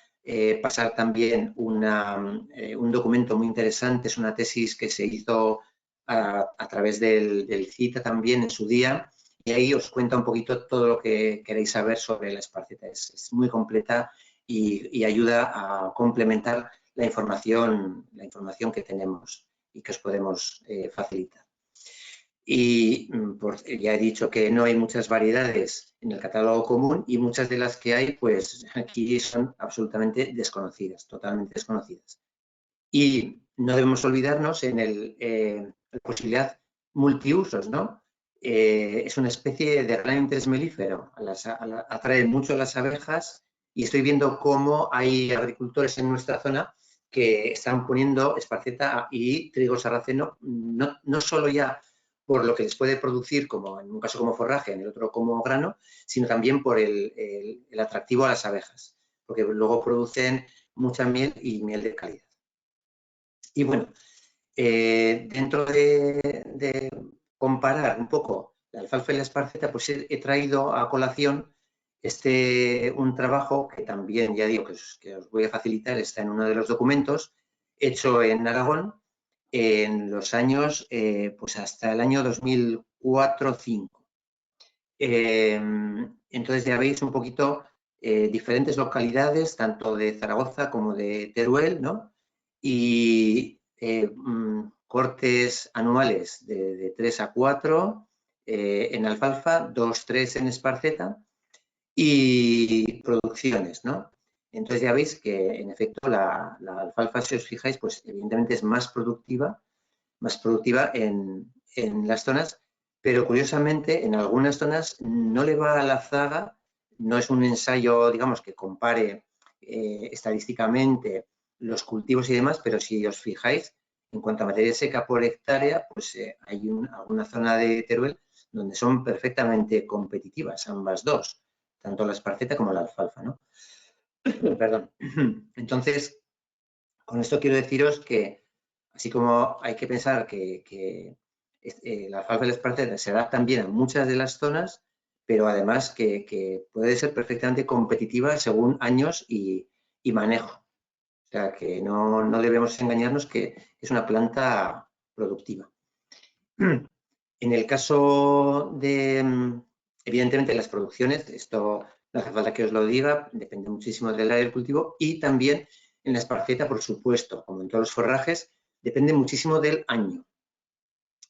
pasar también un documento muy interesante, es una tesis que se hizo a través del CITA también en su día, y ahí os cuenta un poquito todo lo que queréis saber sobre la esparceta. Es muy completa y ayuda a complementar la información que tenemos y que os podemos facilitar. Y ya he dicho que no hay muchas variedades en el catálogo común y muchas de las que hay, pues aquí son absolutamente desconocidas, totalmente desconocidas. Y no debemos olvidarnos en la posibilidad multiusos, ¿no? Es una especie de gran interés melífero, atrae mucho a las abejas y estoy viendo cómo hay agricultores en nuestra zona que están poniendo esparceta y trigo sarraceno, no solo ya por lo que les puede producir, como en un caso como forraje, en el otro como grano, sino también por el atractivo a las abejas, porque luego producen mucha miel y miel de calidad. Y bueno, dentro de comparar un poco la alfalfa y la esparceta, pues he traído a colación un trabajo que también, ya digo, que os voy a facilitar, está en uno de los documentos, hecho en Aragón en los años, pues hasta el año 2004-2005. Entonces ya veis un poquito diferentes localidades, tanto de Zaragoza como de Teruel, ¿no? Y cortes anuales de 3 a 4 en alfalfa, 2-3 en esparceta y producciones, ¿no? Entonces ya veis que en efecto la alfalfa, si os fijáis, pues evidentemente es más productiva en las zonas, pero curiosamente en algunas zonas no le va a la zaga, no es un ensayo, digamos, que compare estadísticamente los cultivos y demás, pero si os fijáis, en cuanto a materia seca por hectárea, pues hay alguna zona de Teruel donde son perfectamente competitivas ambas dos, tanto la esparceta como la alfalfa, ¿no? Perdón. Entonces, con esto quiero deciros que así como hay que pensar que la alfalfa y la esparceta se adaptan bien a muchas de las zonas, pero además que puede ser perfectamente competitiva según años y manejo. O sea, que no debemos engañarnos que es una planta productiva. En el caso de, evidentemente, las producciones, esto no hace falta que os lo diga, depende muchísimo del área del cultivo, y también en la esparceta, por supuesto, como en todos los forrajes, depende muchísimo del año.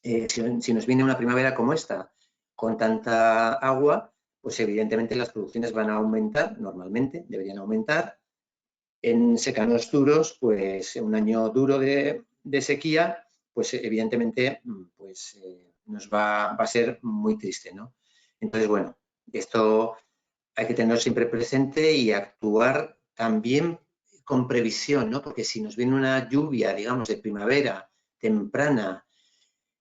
Si nos viene una primavera como esta, con tanta agua, pues evidentemente las producciones van a aumentar, normalmente deberían aumentar. En secanos duros, pues un año duro de sequía, pues evidentemente pues, nos va a ser muy triste, ¿no? Entonces, bueno, esto hay que tenerlo siempre presente y actuar también con previsión, ¿no? Porque si nos viene una lluvia, digamos, de primavera temprana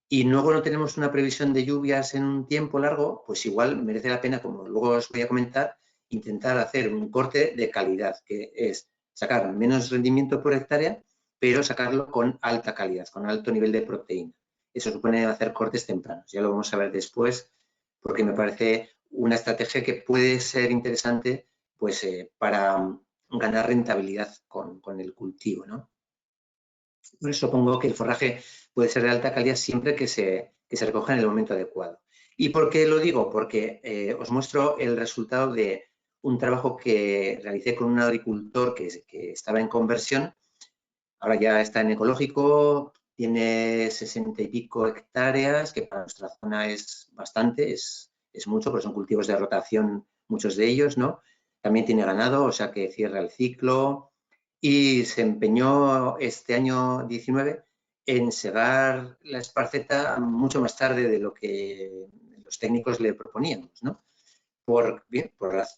y luego no tenemos una previsión de lluvias en un tiempo largo, pues igual merece la pena, como luego os voy a comentar, intentar hacer un corte de calidad, que es sacar menos rendimiento por hectárea, pero sacarlo con alta calidad, con alto nivel de proteína. Eso supone hacer cortes tempranos. Ya lo vamos a ver después, porque me parece una estrategia que puede ser interesante pues, para ganar rentabilidad con el cultivo, ¿no? Por eso supongo que el forraje puede ser de alta calidad siempre que se recoja en el momento adecuado. ¿Y por qué lo digo? Porque os muestro el resultado de un trabajo que realicé con un agricultor que estaba en conversión, ahora ya está en ecológico, tiene 60 y pico hectáreas, que para nuestra zona es bastante, es mucho, porque son cultivos de rotación muchos de ellos, ¿no? también tiene ganado, o sea que cierra el ciclo, y se empeñó este año 19 en segar la esparceta mucho más tarde de lo que los técnicos le proponíamos, ¿no? Por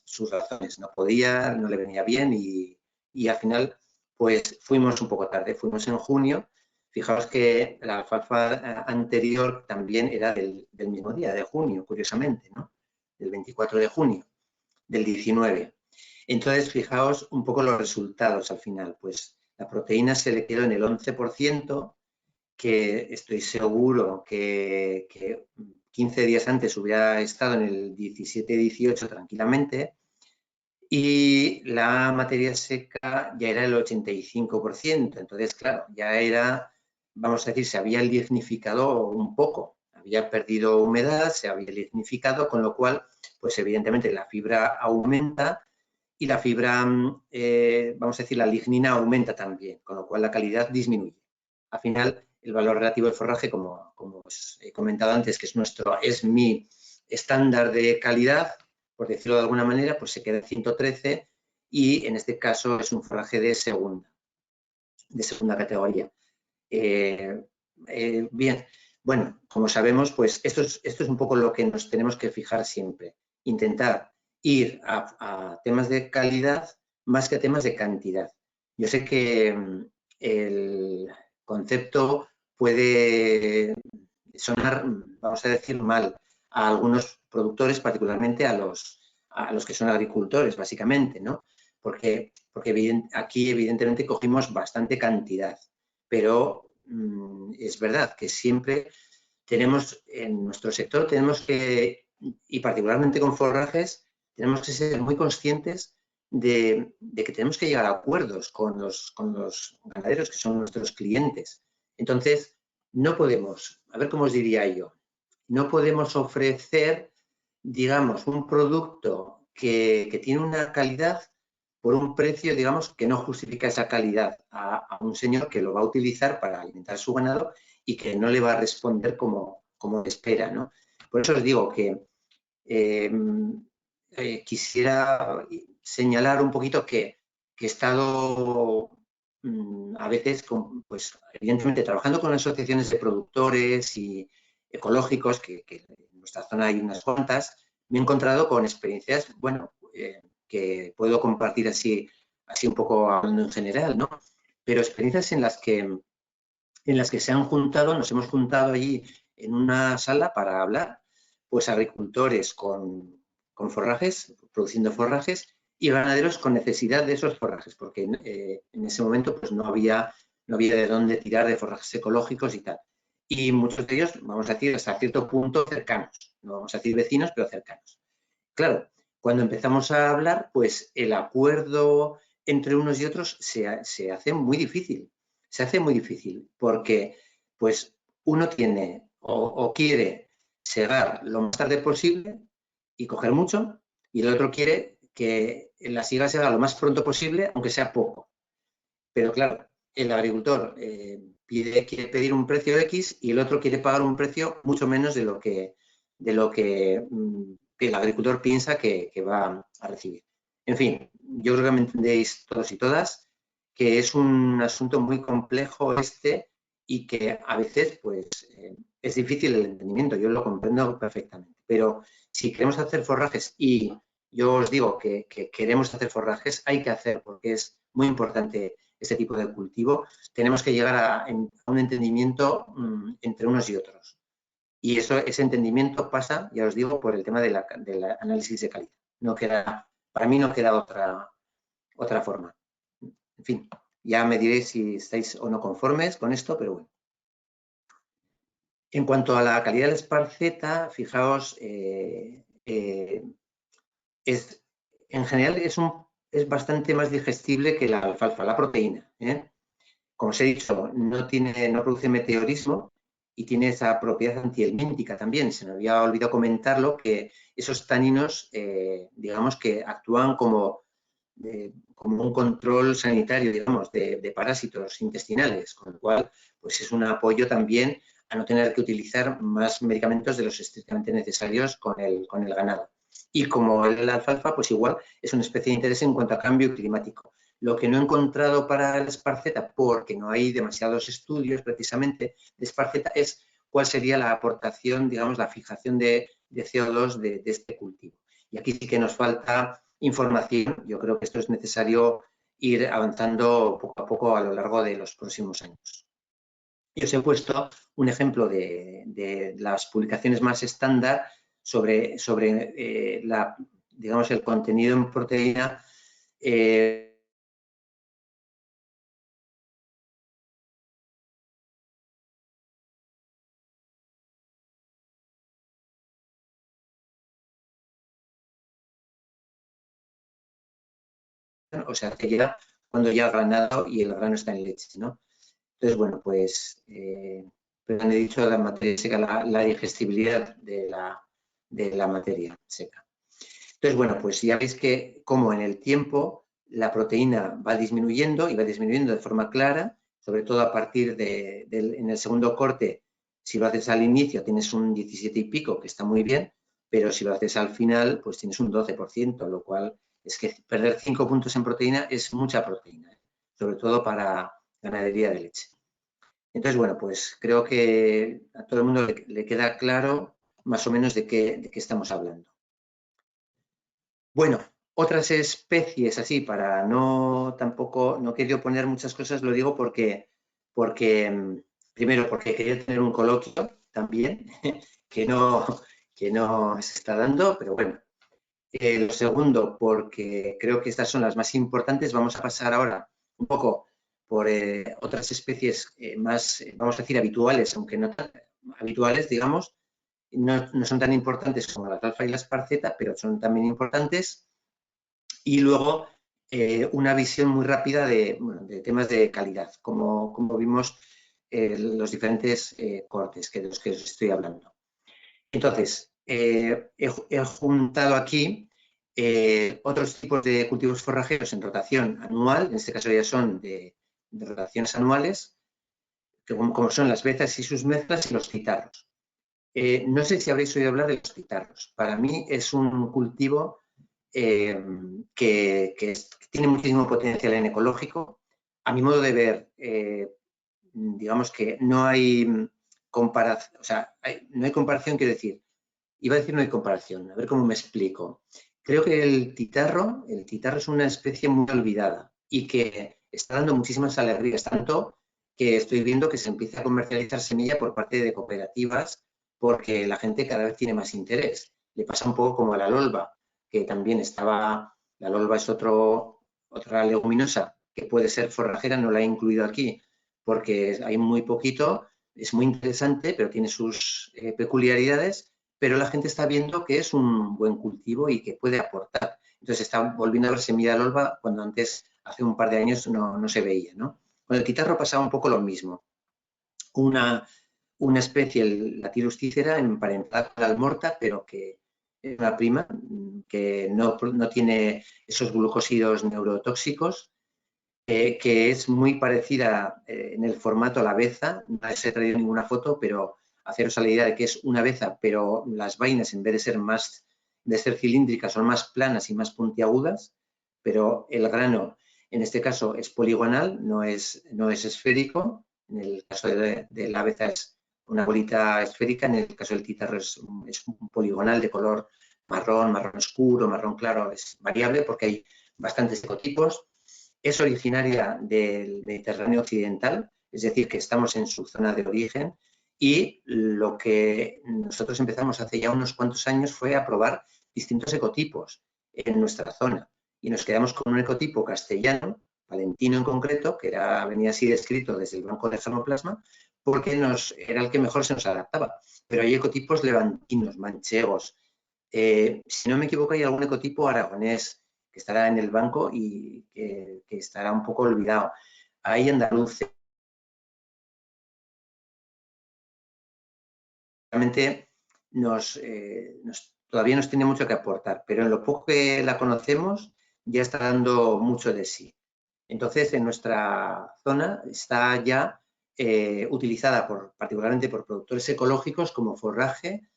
sus razones. No podía, no le venía bien y al final pues fuimos un poco tarde, fuimos en junio. Fijaos que la alfalfa anterior también era del mismo día, de junio, curiosamente, ¿no? Del 24 de junio del 19. Entonces, fijaos un poco los resultados al final. Pues la proteína se le quedó en el 11%, que estoy seguro que 15 días antes hubiera estado en el 17-18 tranquilamente, y la materia seca ya era el 85%. Entonces, claro, ya era, vamos a decir, se había lignificado un poco, había perdido humedad, se había lignificado, con lo cual, pues evidentemente la fibra aumenta y la fibra, vamos a decir, la lignina aumenta también, con lo cual la calidad disminuye. Al final, el valor relativo del forraje, como os he comentado antes, que es mi estándar de calidad, por decirlo de alguna manera, pues se queda en 113 y en este caso es un forraje de segunda categoría. Bien, bueno, como sabemos, pues esto es un poco lo que nos tenemos que fijar siempre. Intentar ir a temas de calidad más que a temas de cantidad. Yo sé que el concepto puede sonar, vamos a decir, mal a algunos productores, particularmente a los que son agricultores, básicamente, ¿no? Porque aquí evidentemente cogimos bastante cantidad, pero es verdad que siempre tenemos, en nuestro sector, tenemos que, y particularmente con forrajes, tenemos que ser muy conscientes de que tenemos que llegar a acuerdos con los ganaderos, que son nuestros clientes. Entonces, no podemos, a ver cómo os diría yo, no podemos ofrecer, digamos, un producto que tiene una calidad por un precio, digamos, que no justifica esa calidad a un señor que lo va a utilizar para alimentar su ganado y que no le va a responder como espera, ¿no? Por eso os digo que quisiera señalar un poquito que he estado a veces, pues evidentemente, trabajando con asociaciones de productores y ecológicos, que en nuestra zona hay unas cuantas, me he encontrado con experiencias, bueno, que puedo compartir así un poco hablando en general, ¿no? Pero experiencias en las que nos hemos juntado allí en una sala para hablar, pues agricultores con forrajes, produciendo forrajes, y ganaderos con necesidad de esos forrajes, porque en ese momento pues no había de dónde tirar de forrajes ecológicos y tal. Y muchos de ellos, vamos a decir, hasta cierto punto cercanos, no vamos a decir vecinos, pero cercanos. Claro, cuando empezamos a hablar, pues el acuerdo entre unos y otros se hace muy difícil. Se hace muy difícil porque pues uno tiene o quiere segar lo más tarde posible y coger mucho, y el otro quiere que la siega se haga lo más pronto posible, aunque sea poco. Pero claro, el agricultor quiere pedir un precio X y el otro quiere pagar un precio mucho menos de lo que el agricultor piensa que va a recibir. En fin, yo creo que me entendéis todos y todas que es un asunto muy complejo y que a veces pues es difícil el entendimiento, yo lo comprendo perfectamente. Pero si queremos hacer forrajes, y yo os digo que queremos hacer forrajes, hay que hacer, porque es muy importante este tipo de cultivo, tenemos que llegar a un entendimiento entre unos y otros. Y ese entendimiento pasa, ya os digo, por el tema del análisis de calidad. Para mí no queda otra forma. En fin, ya me diréis si estáis o no conformes con esto, pero bueno. En cuanto a la calidad de la esparceta, fijaos, en general es bastante más digestible que la alfalfa, la proteína. Como os he dicho, no produce meteorismo y tiene esa propiedad antihelmíntica también. Se me había olvidado comentarlo, que esos taninos, digamos que actúan como un control sanitario, digamos, de parásitos intestinales, con lo cual pues es un apoyo también a no tener que utilizar más medicamentos de los estrictamente necesarios con el ganado. Y como la alfalfa, pues igual es una especie de interés en cuanto a cambio climático. Lo que no he encontrado para la esparceta, porque no hay demasiados estudios precisamente de esparceta, es cuál sería la aportación, digamos, la fijación de CO2 de este cultivo. Y aquí sí que nos falta información. Yo creo que esto es necesario ir avanzando poco a poco a lo largo de los próximos años. Y os he puesto un ejemplo de las publicaciones más estándar sobre digamos, el contenido en proteína o sea, que ya cuando ya ha ganado y el grano está en leche, ¿no? Entonces, bueno, pues, he dicho la materia seca, la digestibilidad de la materia seca. Entonces, bueno, pues ya veis que como en el tiempo la proteína va disminuyendo y va disminuyendo de forma clara, sobre todo a partir en el segundo corte, si lo haces al inicio tienes un 17 y pico, que está muy bien, pero si lo haces al final, pues tienes un 12%, lo cual es que perder 5 puntos en proteína es mucha proteína, sobre todo para ganadería de leche. Entonces, bueno, pues creo que a todo el mundo le queda claro más o menos de qué estamos hablando. Bueno, otras especies así, para tampoco he querido poner muchas cosas, lo digo porque primero porque quería tener un coloquio también, que no se está dando, pero bueno. Lo segundo, porque creo que estas son las más importantes. Vamos a pasar ahora un poco por otras especies más, vamos a decir, habituales, aunque no tan habituales, digamos, no son tan importantes como la alfalfa y la esparceta, pero son también importantes. Y luego una visión muy rápida de temas de calidad, como vimos los diferentes cortes de los que os estoy hablando. Entonces, he juntado aquí otros tipos de cultivos forrajeros en rotación anual, en este caso ya son de rotaciones anuales, como son las bezas y sus mezclas y los citarros. No sé si habréis oído hablar de los citarros. Para mí es un cultivo que tiene muchísimo potencial en ecológico. A mi modo de ver, digamos que no hay comparación, o sea, no hay comparación, quiero decir, iba a decir no hay comparación, a ver cómo me explico. Creo que el titarro es una especie muy olvidada y que está dando muchísimas alegrías, tanto que estoy viendo que se empieza a comercializar semilla por parte de cooperativas porque la gente cada vez tiene más interés. Le pasa un poco como a la lolva, que también la lolva es otra leguminosa que puede ser forrajera, no la he incluido aquí porque hay muy poquito, es muy interesante, pero tiene sus peculiaridades, pero la gente está viendo que es un buen cultivo y que puede aportar. Entonces está volviendo a ver semilla de alba cuando antes, hace un par de años, no se veía, ¿no? Con el titarro pasaba un poco lo mismo. Una especie, la Tyrus cícera, emparentada con la almorta, pero que es una prima que no tiene esos glucósidos neurotóxicos, que es muy parecida en el formato a la beza. No os he traído ninguna foto, pero haceros a la idea de que es una beza, pero las vainas, en vez de ser cilíndricas, son más planas y más puntiagudas, pero el grano, en este caso, es poligonal, no es esférico. En el caso de la beza es una bolita esférica, en el caso del titarro es un poligonal de color marrón oscuro, marrón claro, es variable porque hay bastantes ecotipos. Es originaria del Mediterráneo occidental, es decir, que estamos en su zona de origen, y lo que nosotros empezamos hace ya unos cuantos años fue a probar distintos ecotipos en nuestra zona, y nos quedamos con un ecotipo castellano, valentino en concreto, que venía así descrito desde el banco de germoplasma, porque era el que mejor se nos adaptaba. Pero hay ecotipos levantinos, manchegos. Si no me equivoco, hay algún ecotipo aragonés que estará en el banco y que estará un poco olvidado. Hay andaluces. Realmente todavía nos tiene mucho que aportar, pero en lo poco que la conocemos ya está dando mucho de sí. Entonces, en nuestra zona está ya utilizada particularmente por productores ecológicos como forraje,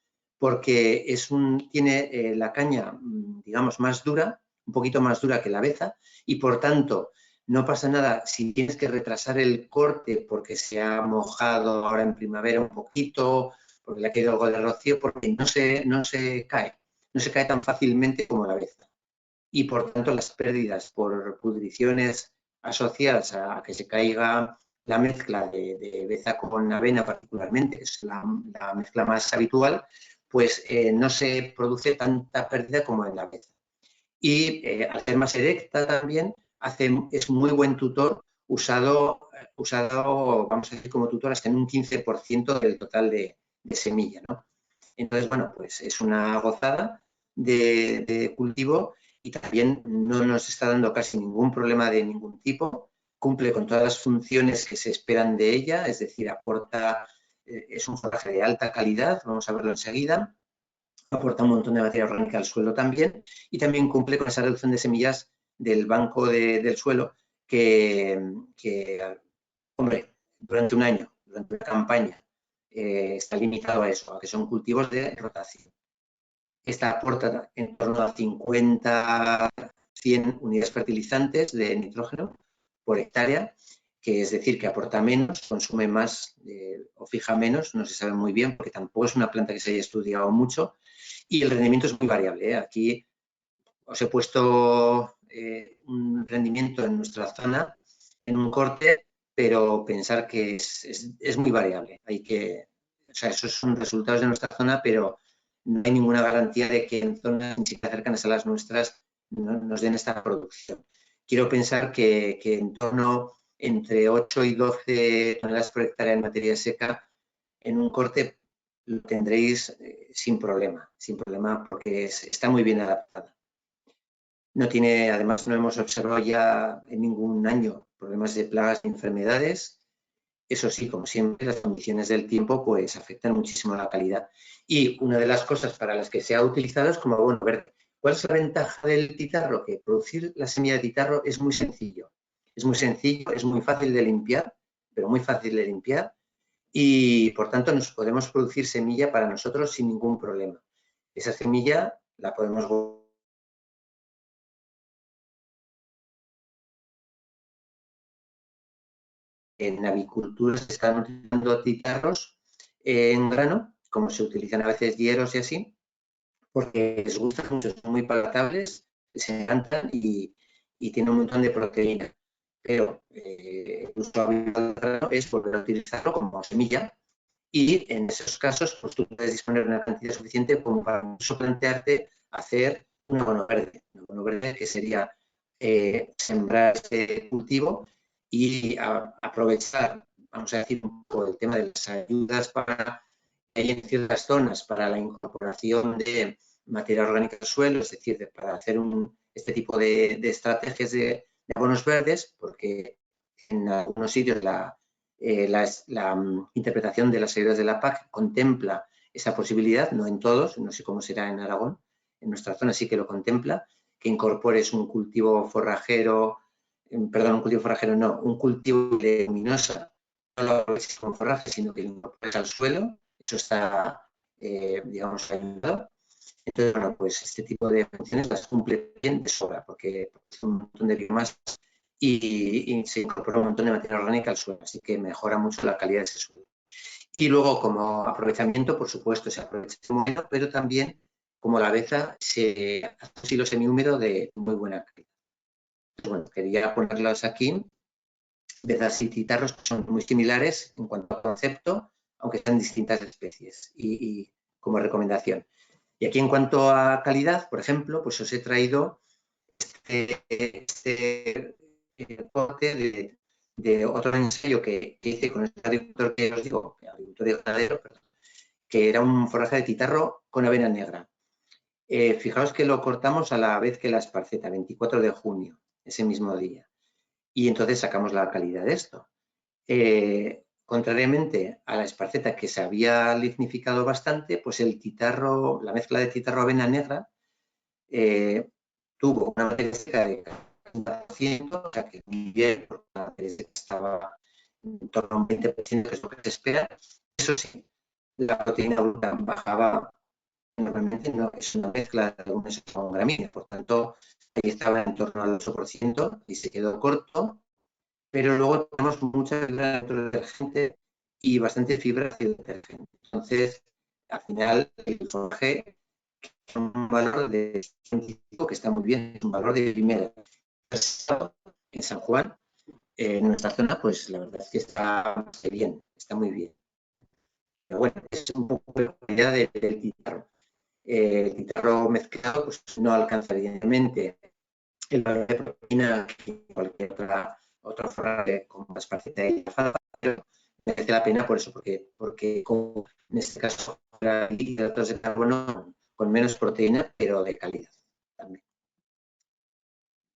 porque tiene la caña, digamos, más dura, un poquito más dura que la aveza, y por tanto no pasa nada si tienes que retrasar el corte porque se ha mojado ahora en primavera un poquito, porque le ha caído algo de rocío, porque no se cae tan fácilmente como la aveza. Y por tanto las pérdidas por pudriciones asociadas a que se caiga la mezcla de aveza con avena particularmente, es la mezcla más habitual, pues no se produce tanta pérdida como en la aveza. Y al ser más erecta también, es muy buen tutor usado, vamos a decir, como tutor hasta en un 15% del total de semilla, ¿no? Entonces, bueno, pues es una gozada de cultivo y también no nos está dando casi ningún problema de ningún tipo. Cumple con todas las funciones que se esperan de ella, es decir, es un forraje de alta calidad, vamos a verlo enseguida, aporta un montón de materia orgánica al suelo también y también cumple con esa reducción de semillas del banco del suelo que, hombre, durante un año, durante una campaña, está limitado a eso, a que son cultivos de rotación. Esta aporta en torno a 50, 100 unidades fertilizantes de nitrógeno por hectárea, que es decir, que aporta menos, consume más o fija menos, no se sabe muy bien, porque tampoco es una planta que se haya estudiado mucho, y el rendimiento es muy variable. Aquí os he puesto un rendimiento en nuestra zona, en un corte, pero pensar que es muy variable. O sea, esos son resultados de nuestra zona, pero no hay ninguna garantía de que en zonas ni siquiera cercanas a las nuestras nos den esta producción. Quiero pensar que en torno entre 8 y 12 toneladas por hectárea en materia seca, en un corte lo tendréis sin problema, porque está muy bien adaptada. Además no hemos observado ya en ningún año problemas de plagas ni enfermedades. Eso sí, como siempre, las condiciones del tiempo pues afectan muchísimo la calidad. Y una de las cosas para las que se ha utilizado es como, bueno, a ver, ¿cuál es la ventaja del titarro? Que producir la semilla de titarro es muy sencillo. Es muy sencillo, es muy fácil de limpiar, pero muy fácil de limpiar. Y por tanto nos podemos producir semilla para nosotros sin ningún problema. Esa semilla la podemos en avicultura se están utilizando titarros en grano, como se utilizan a veces hieros y así, porque les gusta mucho, son muy palatables, se encantan y tienen un montón de proteína. Pero el uso habitual del grano es volver a utilizarlo como semilla y en esos casos pues tú puedes disponer de una cantidad suficiente como para incluso plantearte hacer un abono verde que sería sembrar ese cultivo y aprovechar, vamos a decir, un poco el tema de las ayudas para que hay en ciertas zonas para la incorporación de materia orgánica al suelo, es decir, para hacer este tipo de estrategias de abonos verdes, porque en algunos sitios la interpretación de las ayudas de la PAC contempla esa posibilidad, no en todos, no sé cómo será en Aragón, en nuestra zona sí que lo contempla, que incorpores un cultivo forrajero, un cultivo de leguminosa, no lo aproveches como forraje, sino que lo incorpores al suelo, eso está, digamos, ayudado. Entonces, bueno, pues este tipo de funciones las cumple bien de sobra, porque es un montón de biomasas y se incorpora un montón de materia orgánica al suelo, así que mejora mucho la calidad de ese suelo. Y luego, como aprovechamiento, por supuesto, se aprovecha el húmedo, pero también, como la aveza, se hace un silo semihúmedo de muy buena calidad. Bueno, quería ponerlos aquí. Avezas y titarros son muy similares en cuanto al concepto, aunque están distintas especies y como recomendación. Y aquí en cuanto a calidad, por ejemplo, pues os he traído este corte de otro ensayo que hice con este agricultor que os digo, agricultor de ganadero, que era un forraje de titarro con avena negra. Fijaos que lo cortamos a la vez que la esparceta, 24 de junio, ese mismo día. Y entonces sacamos la calidad de esto. Contrariamente a la esparceta que se había lignificado bastante, pues el titarro, la mezcla de titarro-avena negra, tuvo una materia seca de 40%, o sea que muy bien, porque la materia seca estaba en torno a un 20%, que es lo que se espera. Eso sí, la proteína bruta bajaba normalmente no es una mezcla de leguminosas con gramíneas, por tanto, ahí estaba en torno al 8% y se quedó corto, pero luego tenemos mucha fibra dentro del detergente y bastante fibra hacia el detergente. Entonces, al final, el forraje es un valor de 25 que está muy bien, es un valor de primera. En San Juan, en nuestra zona, pues la verdad es que está bien, está muy bien. Pero bueno, es un poco la calidad del guitarro. El guitarro mezclado pues no alcanza evidentemente el valor de proteína que cualquier otro forraje con más parceta y pero merece la pena por eso, porque como en este caso hidratos de carbono con menos proteína, pero de calidad también.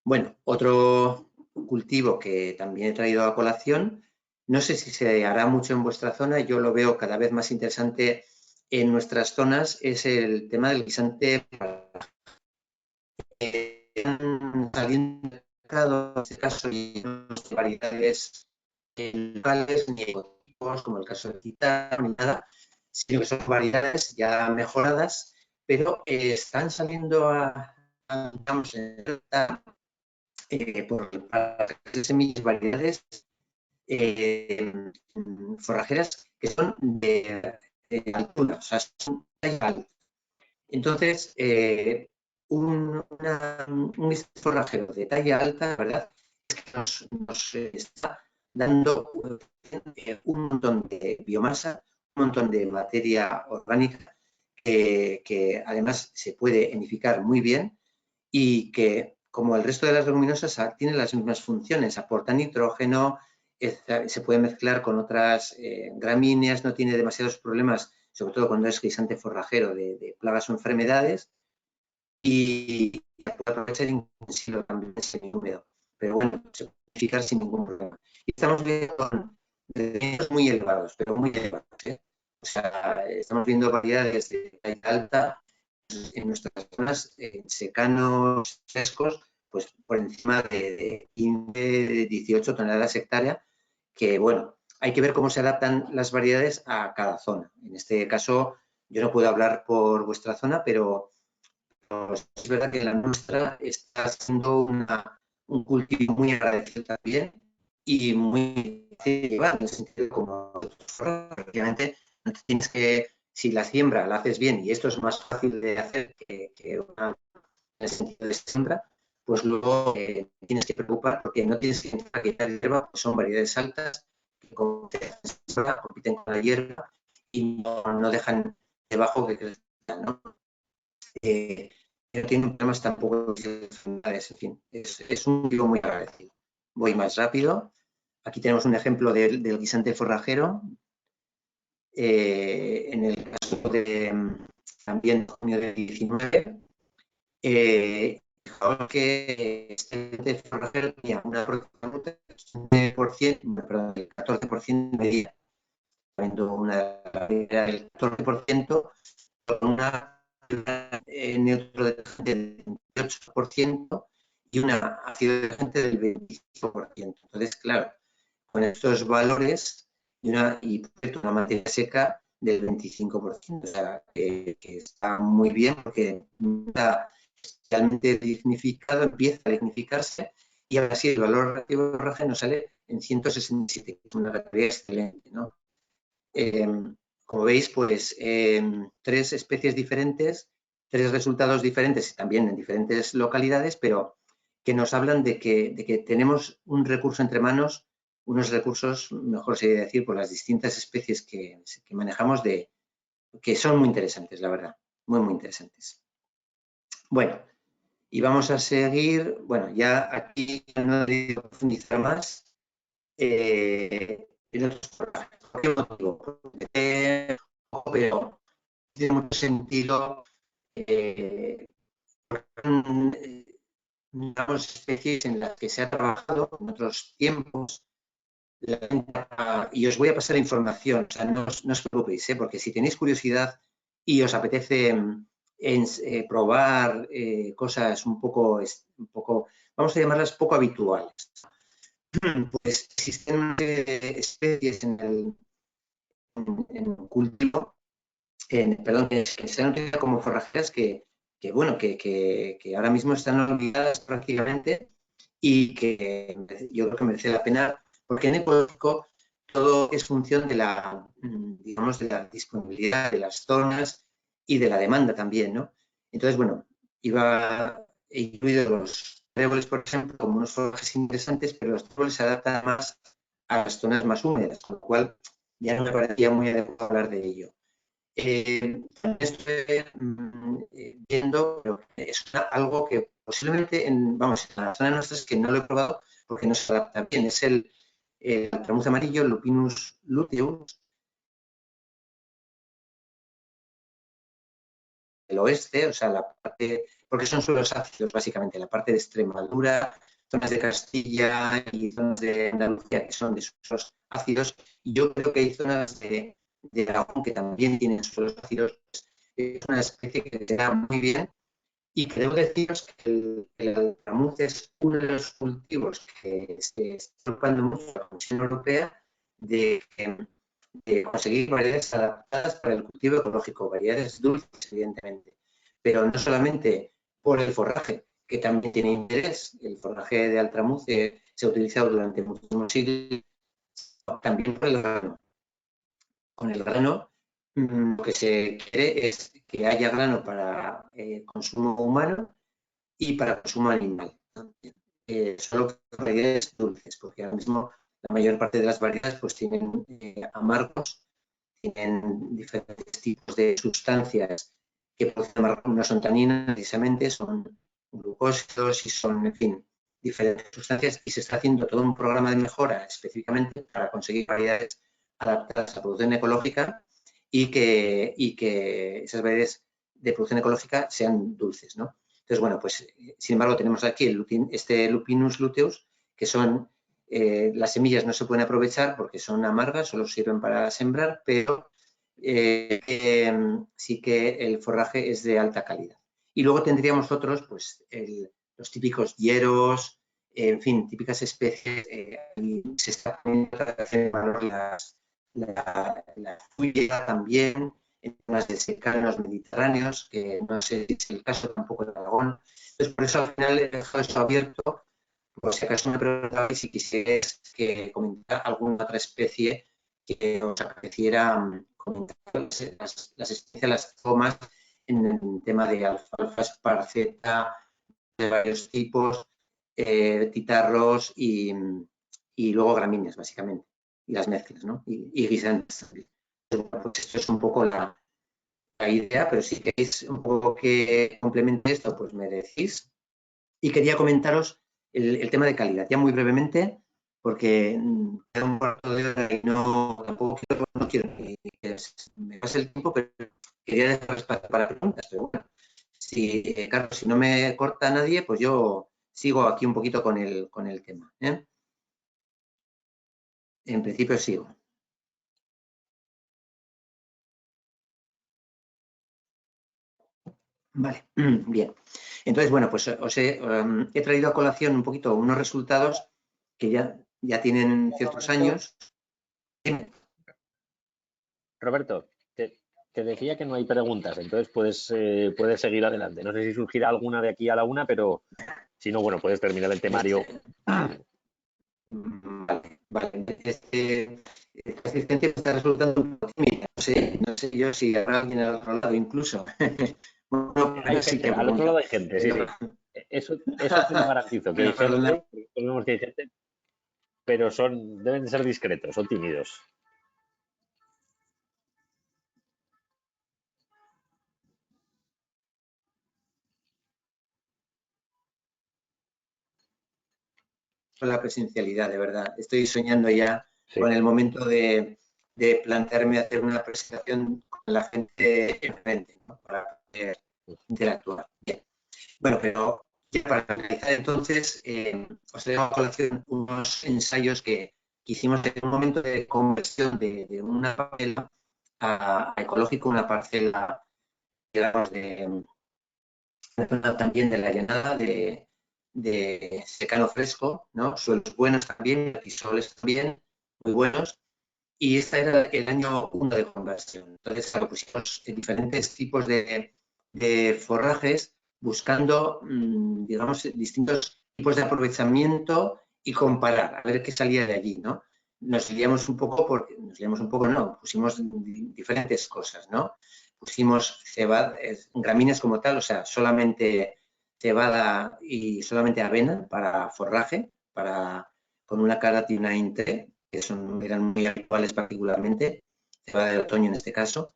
Bueno, otro cultivo que también he traído a colación, no sé si se hará mucho en vuestra zona, yo lo veo cada vez más interesante en nuestras zonas, es el tema del guisante. Saliendo del mercado, en este caso, variedades locales, ni ecotipos, como el caso de Titar, ni nada, sino que son variedades ya mejoradas, pero están saliendo digamos, para semillas variedades forrajeras que son de altura, o sea, son de alta. Entonces, un forrajero de talla alta, ¿verdad? Es que nos está dando un montón de biomasa, un montón de materia orgánica que además se puede enificar muy bien y que, como el resto de las leguminosas, tiene las mismas funciones, aporta nitrógeno, se puede mezclar con otras gramíneas, no tiene demasiados problemas, sobre todo cuando es guisante forrajero de plagas o enfermedades, y puede aprovechar intensivo también semi-húmedo, pero bueno, se puede modificar sin ningún problema. Y estamos viendo rendimientos muy elevados, pero muy elevados, ¿eh? O sea, estamos viendo variedades de talla alta en nuestras zonas, secanos frescos, pues por encima de 15, de 18 toneladas hectárea, que bueno, hay que ver cómo se adaptan las variedades a cada zona. En este caso, yo no puedo hablar por vuestra zona, pero es verdad que la nuestra está siendo un cultivo muy agradecido también y muy fácil de llevar, en el sentido como prácticamente no te tienes que, si la siembra la haces bien, y esto es más fácil de hacer que una, en el sentido de siembra, pues luego tienes que preocupar porque no tienes que intentar quitar hierba, pues son variedades altas que compiten con la hierba y no dejan debajo que crezcan, ¿no? No tienen problemas tampoco de enfermedades, en fin, es un cultivo muy agradecido. Voy más rápido. Aquí tenemos un ejemplo del guisante forrajero. En el caso de también junio del 19, que este forrajero tenía una producción del 14% medida, una era el 14% con una neutro del 28% y una ácido detergente del 25%. Entonces, claro, con estos valores y una materia seca del 25%, o sea, que está muy bien porque está especialmente dignificado, empieza a dignificarse y ahora sí el valor relativo de forraje nos sale en 167, que es una categoría excelente, ¿no? Como veis, pues 3 especies diferentes, 3 resultados diferentes, también en diferentes localidades, pero que nos hablan de que tenemos un recurso entre manos, unos recursos, mejor sería decir, por las distintas especies que manejamos, que son muy interesantes, la verdad, muy, muy interesantes. Bueno, y vamos a seguir, bueno, ya aquí no he de profundizar más. Pero tiene mucho sentido, digamos, especies en las que se ha trabajado en otros tiempos. Y os voy a pasar información, o sea, no os preocupéis, porque si tenéis curiosidad y os apetece probar cosas un poco, vamos a llamarlas poco habituales, pues existen especies en cultivo perdón, que se han utilizado como forrajeras bueno, que ahora mismo están olvidadas prácticamente y que yo creo que merece la pena, porque en ecológico todo es función de la, digamos, de la disponibilidad de las zonas y de la demanda también, ¿no? Entonces, bueno, he incluido los árboles, por ejemplo, como unos forrajes interesantes, pero los árboles se adaptan más a las zonas más húmedas, con lo cual ya no me parecía muy adecuado hablar de ello. Estoy viendo, pero es algo que posiblemente, vamos, en la zona nuestra es que no lo he probado porque no se adapta bien. Es el altramuz amarillo, el Lupinus luteus, del oeste, o sea, la parte, porque son suelos ácidos, básicamente, la parte de Extremadura, zonas de Castilla y zonas de Andalucía que son de suelos ácidos. Y yo creo que hay zonas de Aragón que también tienen suelos ácidos. Es una especie que se da muy bien. Y creo deciros que el altramuz es uno de los cultivos que se está preocupando mucho la Comisión Europea de, de conseguir variedades adaptadas para el cultivo ecológico, variedades dulces, evidentemente, pero no solamente por el forraje, que también tiene interés. El forraje de altramuz se ha utilizado durante muchísimos siglos, también por el grano. Con el grano, lo que se quiere es que haya grano para consumo humano y para consumo animal. Solo variedades dulces, porque ahora mismo la mayor parte de las variedades pues tienen amargos, tienen diferentes tipos de sustancias que producen amargos, no son taninas precisamente, son glucósidos y son, en fin, diferentes sustancias, y se está haciendo todo un programa de mejora específicamente para conseguir variedades adaptadas a producción ecológica y que esas variedades de producción ecológica sean dulces, ¿no? Entonces, bueno, pues sin embargo tenemos aquí este Lupinus luteus, que son, las semillas no se pueden aprovechar porque son amargas, solo sirven para sembrar, pero sí que el forraje es de alta calidad. Y luego tendríamos otros, pues los típicos hieros, en fin, típicas especies, y se está poniendo a hacer valor la fuya también, en zonas de secano en los mediterráneos, que no sé si es el caso tampoco de Aragón. Entonces, por eso al final he dejado eso abierto, por si acaso me preguntabais si quisierais que comentara alguna otra especie que os apeteciera comentar. Las especies las tengo más en el tema de alfalfas, parceta, de varios tipos, titarros y luego gramíneas, básicamente, y las mezclas, ¿no? Y guisantes también. Pues esto es un poco la idea, pero si queréis un poco que complemente esto, pues me decís. Y quería comentaros el tema de calidad, ya muy brevemente, porque queda un cuarto de hora y tampoco no quiero que me pase el tiempo, pero quería dejar espacio para preguntas. Pero bueno, Carlos, si no me corta nadie, pues yo sigo aquí un poquito con el tema, ¿eh? En principio sigo. Vale, bien. Entonces, bueno, pues os he traído a colación un poquito unos resultados que ya tienen ciertos años. Roberto, te decía que no hay preguntas, entonces puedes seguir adelante. No sé si surgirá alguna de aquí a la una, pero si no, bueno, puedes terminar el temario. Vale. Esta asistencia está resultando un poco tímida. No sé yo si habrá alguien al otro lado incluso. Bueno, Hay sí gente, que al otro pregunta. lado hay gente, sí, sí. Eso te lo garantizo, que hay Bueno, perdona. gente, vemos que hay gente, pero deben de ser discretos, son tímidos. La presencialidad, de verdad. Estoy soñando ya Sí. con el momento de plantearme hacer una presentación con la gente enfrente, ¿no? Para poder interactuar. Bien. Bueno, pero ya para finalizar entonces, os traigo a colación unos ensayos que hicimos en un momento de conversión de una parcela a ecológico, una parcela, digamos, también de la llanada de secano fresco, ¿no? Suelos buenos también, pisoles también, muy buenos. y este era el año 1 de conversión. Entonces, claro, pusimos diferentes tipos de forrajes buscando, digamos, distintos tipos de aprovechamiento y comparar, a ver qué salía de allí, ¿no? Nos liamos un poco, no, pusimos diferentes cosas, ¿no? Pusimos cebada, gramíneas como tal, o sea, solamente cebada y solamente avena para forraje, con una carat y una intre, que eran muy habituales particularmente, cebada de otoño en este caso.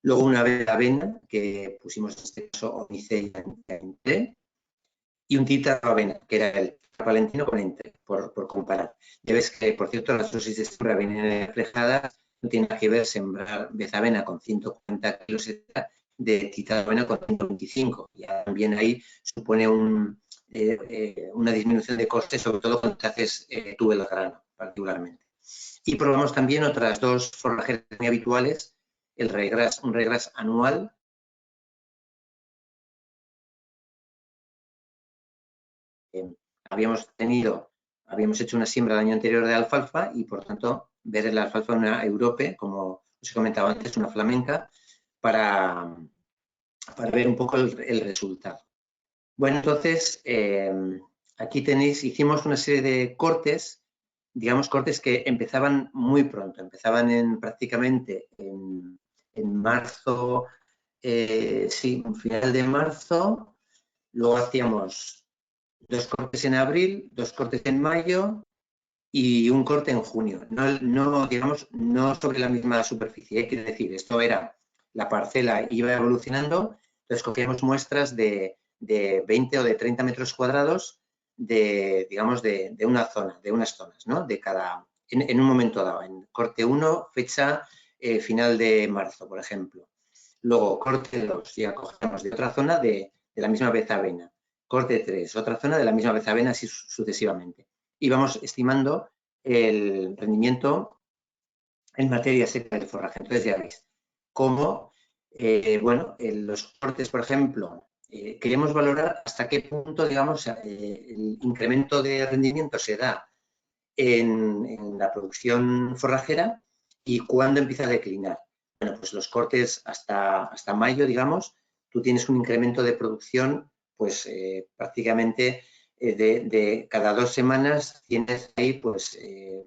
Luego una vez avena, que pusimos en este caso omicella en intre, y un tita de avena, que era el palentino con intre, por comparar. Ya ves que, por cierto, las dosis de siembra vienen reflejadas, no tiene nada que ver sembrar bezavena con 140 kilos de tita de avena con 125. Ya también ahí supone una disminución de costes, sobre todo cuando te haces tú el grano, particularmente. Y probamos también otras dos forrajeras muy habituales, un regras anual. Habíamos hecho una siembra el año anterior de alfalfa y, por tanto, ver la alfalfa una Europe, como os he comentado antes, una flamenca, para ver un poco el resultado. Bueno, entonces, aquí hicimos una serie de cortes, digamos, cortes que empezaban muy pronto, empezaban prácticamente en marzo, sí, final de marzo, luego hacíamos 2 cortes en abril, 2 cortes en mayo y un corte en junio. No, digamos, no sobre la misma superficie, quiere decir, esto era, la parcela iba evolucionando, entonces cogíamos muestras de 20 o de 30 metros cuadrados digamos, de una zona, de unas zonas, ¿no? En un momento dado, en corte 1, fecha final de marzo, por ejemplo. Luego, corte 2, ya cogemos de otra zona de la misma bezavena. Corte 3, otra zona de la misma bezavena, así sucesivamente. Y vamos estimando el rendimiento en materia seca del forraje. Entonces ya veis cómo, bueno, en los cortes, por ejemplo, queremos valorar hasta qué punto, digamos, el incremento de rendimiento se da en la producción forrajera y cuándo empieza a declinar. Bueno, pues los cortes hasta mayo, digamos, tú tienes un incremento de producción, pues prácticamente de cada 2 semanas tienes ahí, pues,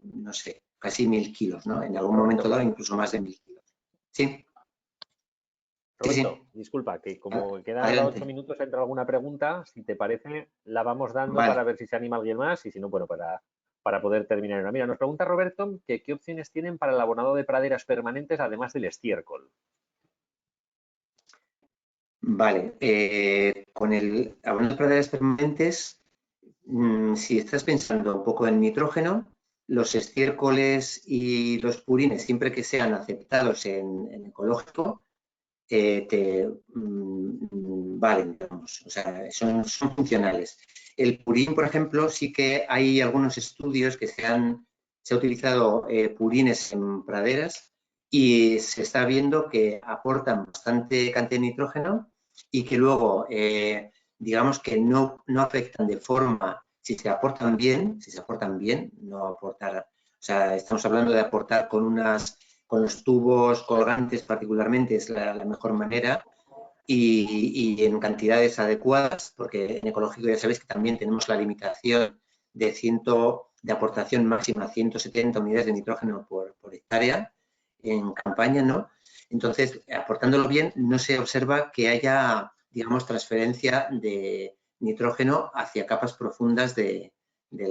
no sé, casi 1.000 kilos, ¿no? En algún momento dado, incluso más de 1.000 kilos. ¿Sí? Roberto, Sí. disculpa, que como quedan ahora Adelante. 8 minutos, entra alguna pregunta. Si te parece, la vamos dando Vale. para ver si se anima alguien más y si no, bueno, para poder terminar. Mira, nos pregunta Roberto que qué opciones tienen para el abonado de praderas permanentes además del estiércol. Vale. Con el abono de praderas permanentes, si estás pensando un poco en nitrógeno, los estiércoles y los purines, siempre que sean aceptados en ecológico, valen, digamos, o sea, son funcionales. El purín, por ejemplo, sí que hay algunos estudios que se ha utilizado purines en praderas y se está viendo que aportan bastante cantidad de nitrógeno y que luego, digamos que no afectan de forma, si se aportan bien, no aportar, o sea, estamos hablando de aportar con los tubos colgantes particularmente es la mejor manera y en cantidades adecuadas, porque en ecológico ya sabéis que también tenemos la limitación de aportación máxima 170 unidades de nitrógeno por hectárea en campaña, ¿no? Entonces, aportándolo bien, no se observa que haya, digamos, transferencia de nitrógeno hacia capas profundas del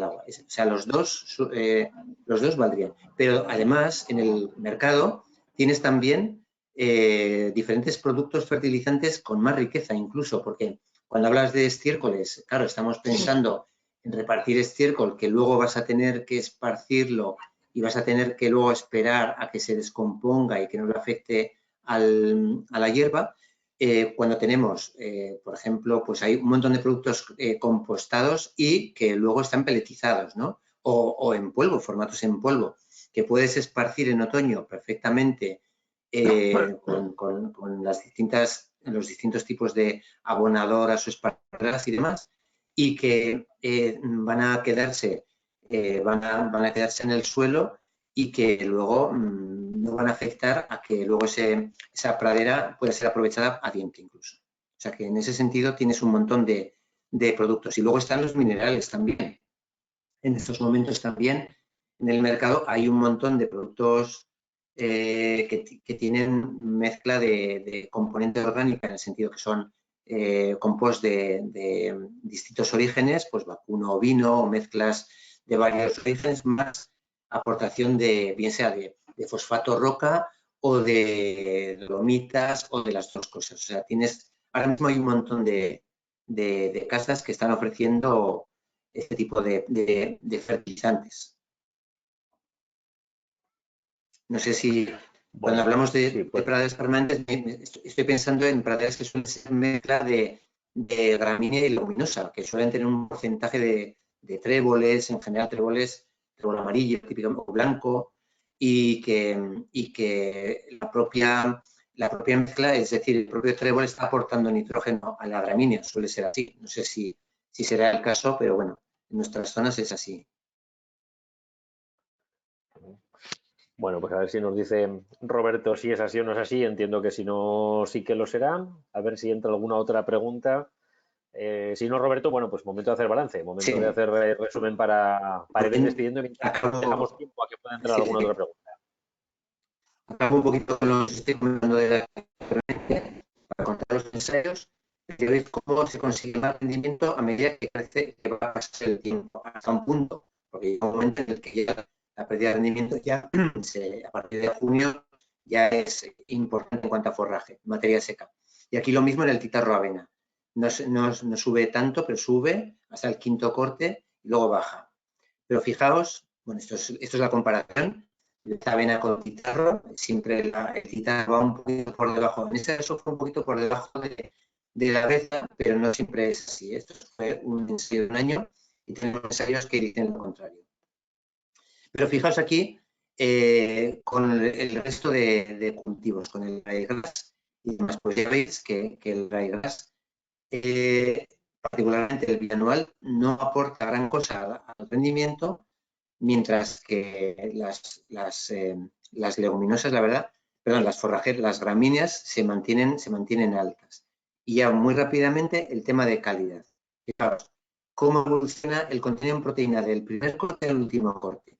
agua. O sea, los dos valdrían. Pero además, en el mercado tienes también diferentes productos fertilizantes con más riqueza incluso, porque cuando hablas de estiércoles, claro, estamos pensando en repartir estiércol que luego vas a tener que esparcirlo y vas a tener que luego esperar a que se descomponga y que no le afecte a la hierba. Cuando tenemos, por ejemplo, pues hay un montón de productos compostados y que luego están peletizados, ¿no? O en polvo, formatos en polvo, que puedes esparcir en otoño perfectamente con los distintos tipos de abonadoras o esparradoras y demás, y que van a quedarse en el suelo y que luego no van a afectar a que luego esa pradera pueda ser aprovechada a diente incluso. O sea que en ese sentido tienes un montón de productos. Y luego están los minerales también. En estos momentos también en el mercado hay un montón de productos que tienen mezcla de componente orgánica, en el sentido que son compost de distintos orígenes, pues vacuno o vino, o mezclas de varios orígenes, más aportación de, bien sea de fosfato roca o de dolomitas o de las dos cosas. O sea, ahora mismo hay un montón de casas que están ofreciendo este tipo de fertilizantes. No sé si cuando hablamos de praderas permanentes, estoy pensando en praderas que suelen ser mezcla de gramínea y leguminosa, que suelen tener un porcentaje de tréboles, en general tréboles, trébol amarillo, típico o blanco, y que la propia mezcla, es decir, el propio trébol está aportando nitrógeno a la gramínea, suele ser así. No sé si será el caso, pero bueno, en nuestras zonas es así. Bueno, pues a ver si nos dice Roberto si es así o no es así. Entiendo que si no, sí que lo será. A ver si entra alguna otra pregunta. Si no, Roberto, bueno, pues momento de hacer balance, momento Sí. de hacer resumen para ir despidiendo mientras dejamos tiempo a que pueda entrar alguna otra pregunta. Acabo un poquito con lo que estoy comentando de la experiencia para contar los ensayos, y veis cómo se consigue más rendimiento a medida que parece que va a pasar el tiempo, hasta un punto, porque llega un momento en el que ya la pérdida de rendimiento ya a partir de junio ya es importante en cuanto a forraje, materia seca. Y aquí lo mismo en el titarro avena. No sube tanto, pero sube hasta el quinto corte y luego baja. Pero fijaos, bueno, esto es la comparación de avena con titarro, siempre el titarro va un poquito por debajo. En este caso fue un poquito por debajo de la avena, pero no siempre es así. Esto fue un ensayo de un año y tenemos ensayos que dicen lo contrario. Pero fijaos aquí con el resto de cultivos, con el ryegrass y demás, pues ya veis que el ryegrass, particularmente el bianual, no aporta gran cosa al rendimiento, mientras que las leguminosas, la verdad, perdón, las forrajeras, las gramíneas se mantienen altas. Y ya muy rápidamente el tema de calidad. Fijaos, cómo evoluciona el contenido en proteína del primer corte al último corte.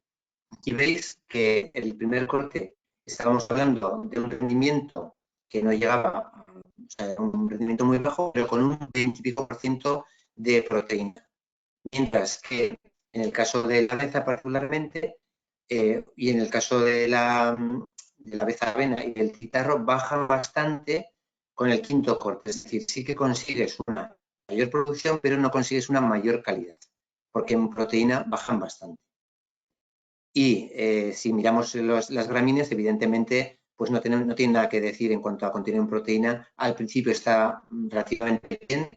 Y veis que el primer corte estábamos hablando de un rendimiento que no llegaba, o sea, un rendimiento muy bajo, pero con un 20% de proteína. Mientras que en el caso de la avena particularmente, y en el caso de la avena y del titarro, bajan bastante con el quinto corte. Es decir, sí que consigues una mayor producción, pero no consigues una mayor calidad, porque en proteína bajan bastante. Y si miramos las gramíneas, evidentemente, pues no tienen nada que decir en cuanto a contenido en proteína. Al principio está relativamente bien,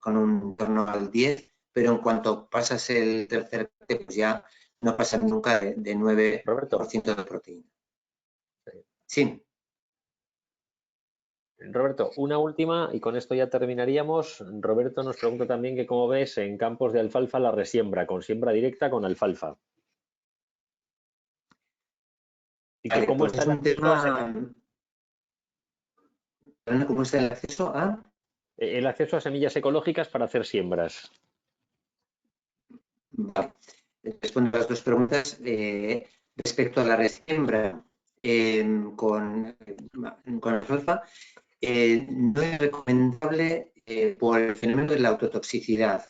con un torno al 10, pero en cuanto pasas el tercer corte, pues ya no pasa nunca de 9% Roberto. de proteína. Sí. Roberto, una última y con esto ya terminaríamos. Roberto nos pregunta también que cómo ves en campos de alfalfa la resiembra, con siembra directa con alfalfa. Y que Vale, cómo pues está es el un acceso a semillas. tema. ¿Cómo está el acceso a? El acceso a semillas ecológicas para hacer siembras. Vale. Respondo a las dos preguntas. Respecto a la resiembra con alfalfa, no es recomendable por el fenómeno de la autotoxicidad.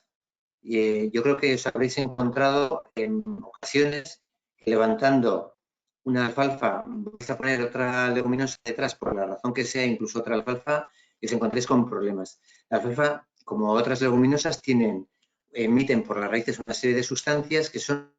Yo creo que os habréis encontrado en ocasiones que levantando una alfalfa, vais a poner otra leguminosa detrás por la razón que sea, incluso otra alfalfa, y os encontréis con problemas. La alfalfa, como otras leguminosas, emiten por las raíces una serie de sustancias que son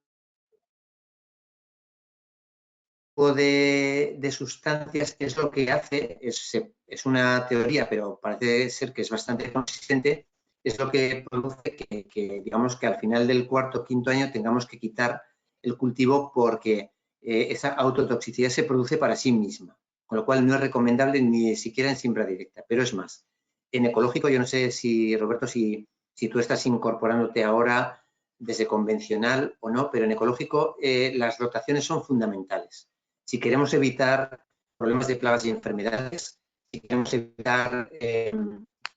de sustancias, es lo que hace, es una teoría, pero parece ser que es bastante consistente, es lo que produce que digamos que al final del cuarto o quinto año tengamos que quitar el cultivo porque esa autotoxicidad se produce para sí misma, con lo cual no es recomendable ni siquiera en siembra directa, pero es más. En ecológico, yo no sé si, Roberto, si tú estás incorporándote ahora desde convencional o no, pero en ecológico las rotaciones son fundamentales. Si queremos evitar problemas de plagas y enfermedades, si queremos evitar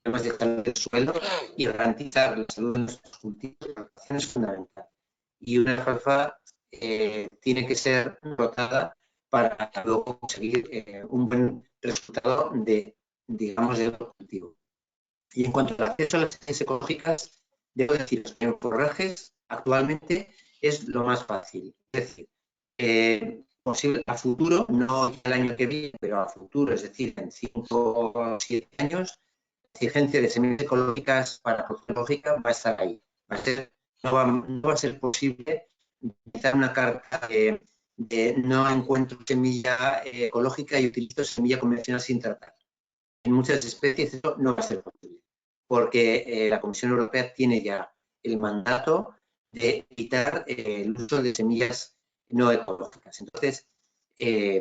problemas de salud del suelo y garantizar la salud de nuestros cultivos, la rotación es fundamental. Y una alfalfa tiene que ser rotada para luego conseguir un buen resultado de, digamos, del cultivo. Y en cuanto al acceso a las especies ecológicas, debo deciros que en forrajes actualmente es lo más fácil. Es decir, posible a futuro, no el año que viene, pero a futuro, es decir, en 5 o 7 años, la exigencia de semillas ecológicas para producción ecológica va a estar ahí. No va a ser posible utilizar una carta de no encuentro semilla ecológica y utilizo semilla convencional sin tratar. En muchas especies eso no va a ser posible, porque la Comisión Europea tiene ya el mandato de evitar el uso de semillas no ecológicas. Entonces,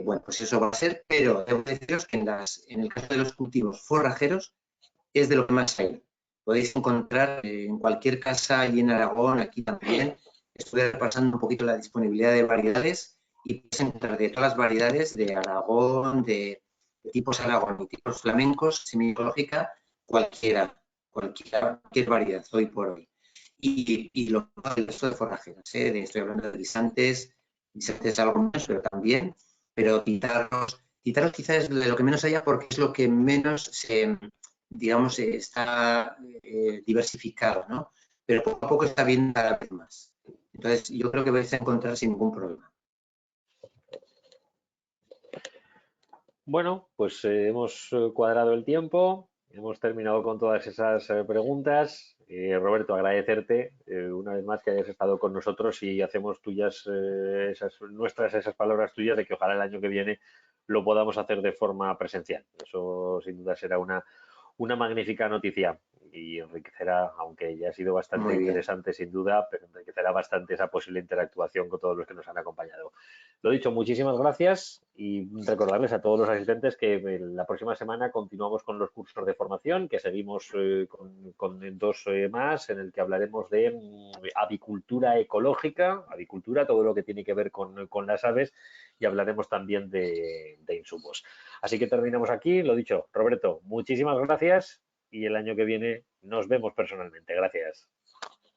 bueno, pues eso va a ser, pero debo deciros que en el caso de los cultivos forrajeros es de lo que más hay. Podéis encontrar en cualquier casa y en Aragón, aquí también, estuve repasando un poquito la disponibilidad de variedades y podéis encontrar de todas las variedades de Aragón, de tipos Aragón y tipos flamencos, semi-ecológica, cualquier variedad hoy por hoy. Y lo del resto de forrajeras, estoy hablando de guisantes algo menos, pero también, pero guitarros quizás es de lo que menos haya porque es lo que menos se, digamos, está diversificado, ¿no? Pero poco a poco está viendo cada vez más. Entonces, yo creo que vais a encontrar sin ningún problema. Bueno, pues hemos cuadrado el tiempo, hemos terminado con todas esas preguntas. Roberto, agradecerte una vez más que hayas estado con nosotros y hacemos tuyas esas palabras tuyas de que ojalá el año que viene lo podamos hacer de forma presencial. Eso sin duda será una magnífica noticia y enriquecerá, aunque ya ha sido bastante interesante sin duda, pero enriquecerá bastante esa posible interactuación con todos los que nos han acompañado. Lo dicho, muchísimas gracias y recordarles a todos los asistentes que la próxima semana continuamos con los cursos de formación, que seguimos con 2 más, en el que hablaremos de avicultura ecológica, avicultura, todo lo que tiene que ver con las aves, y hablaremos también de insumos. Así que terminamos aquí. Lo dicho, Roberto, muchísimas gracias y el año que viene nos vemos personalmente. Gracias.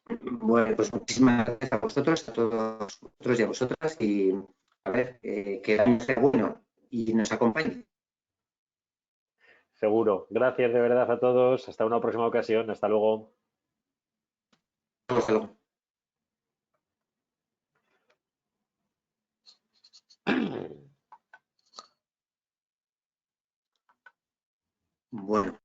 Bueno, pues muchísimas gracias a vosotros, a todos vosotros y a vosotras, y a ver, que el año sea bueno y nos acompañe. Seguro. Gracias de verdad a todos. Hasta una próxima ocasión. Hasta luego. Hasta luego. Bueno.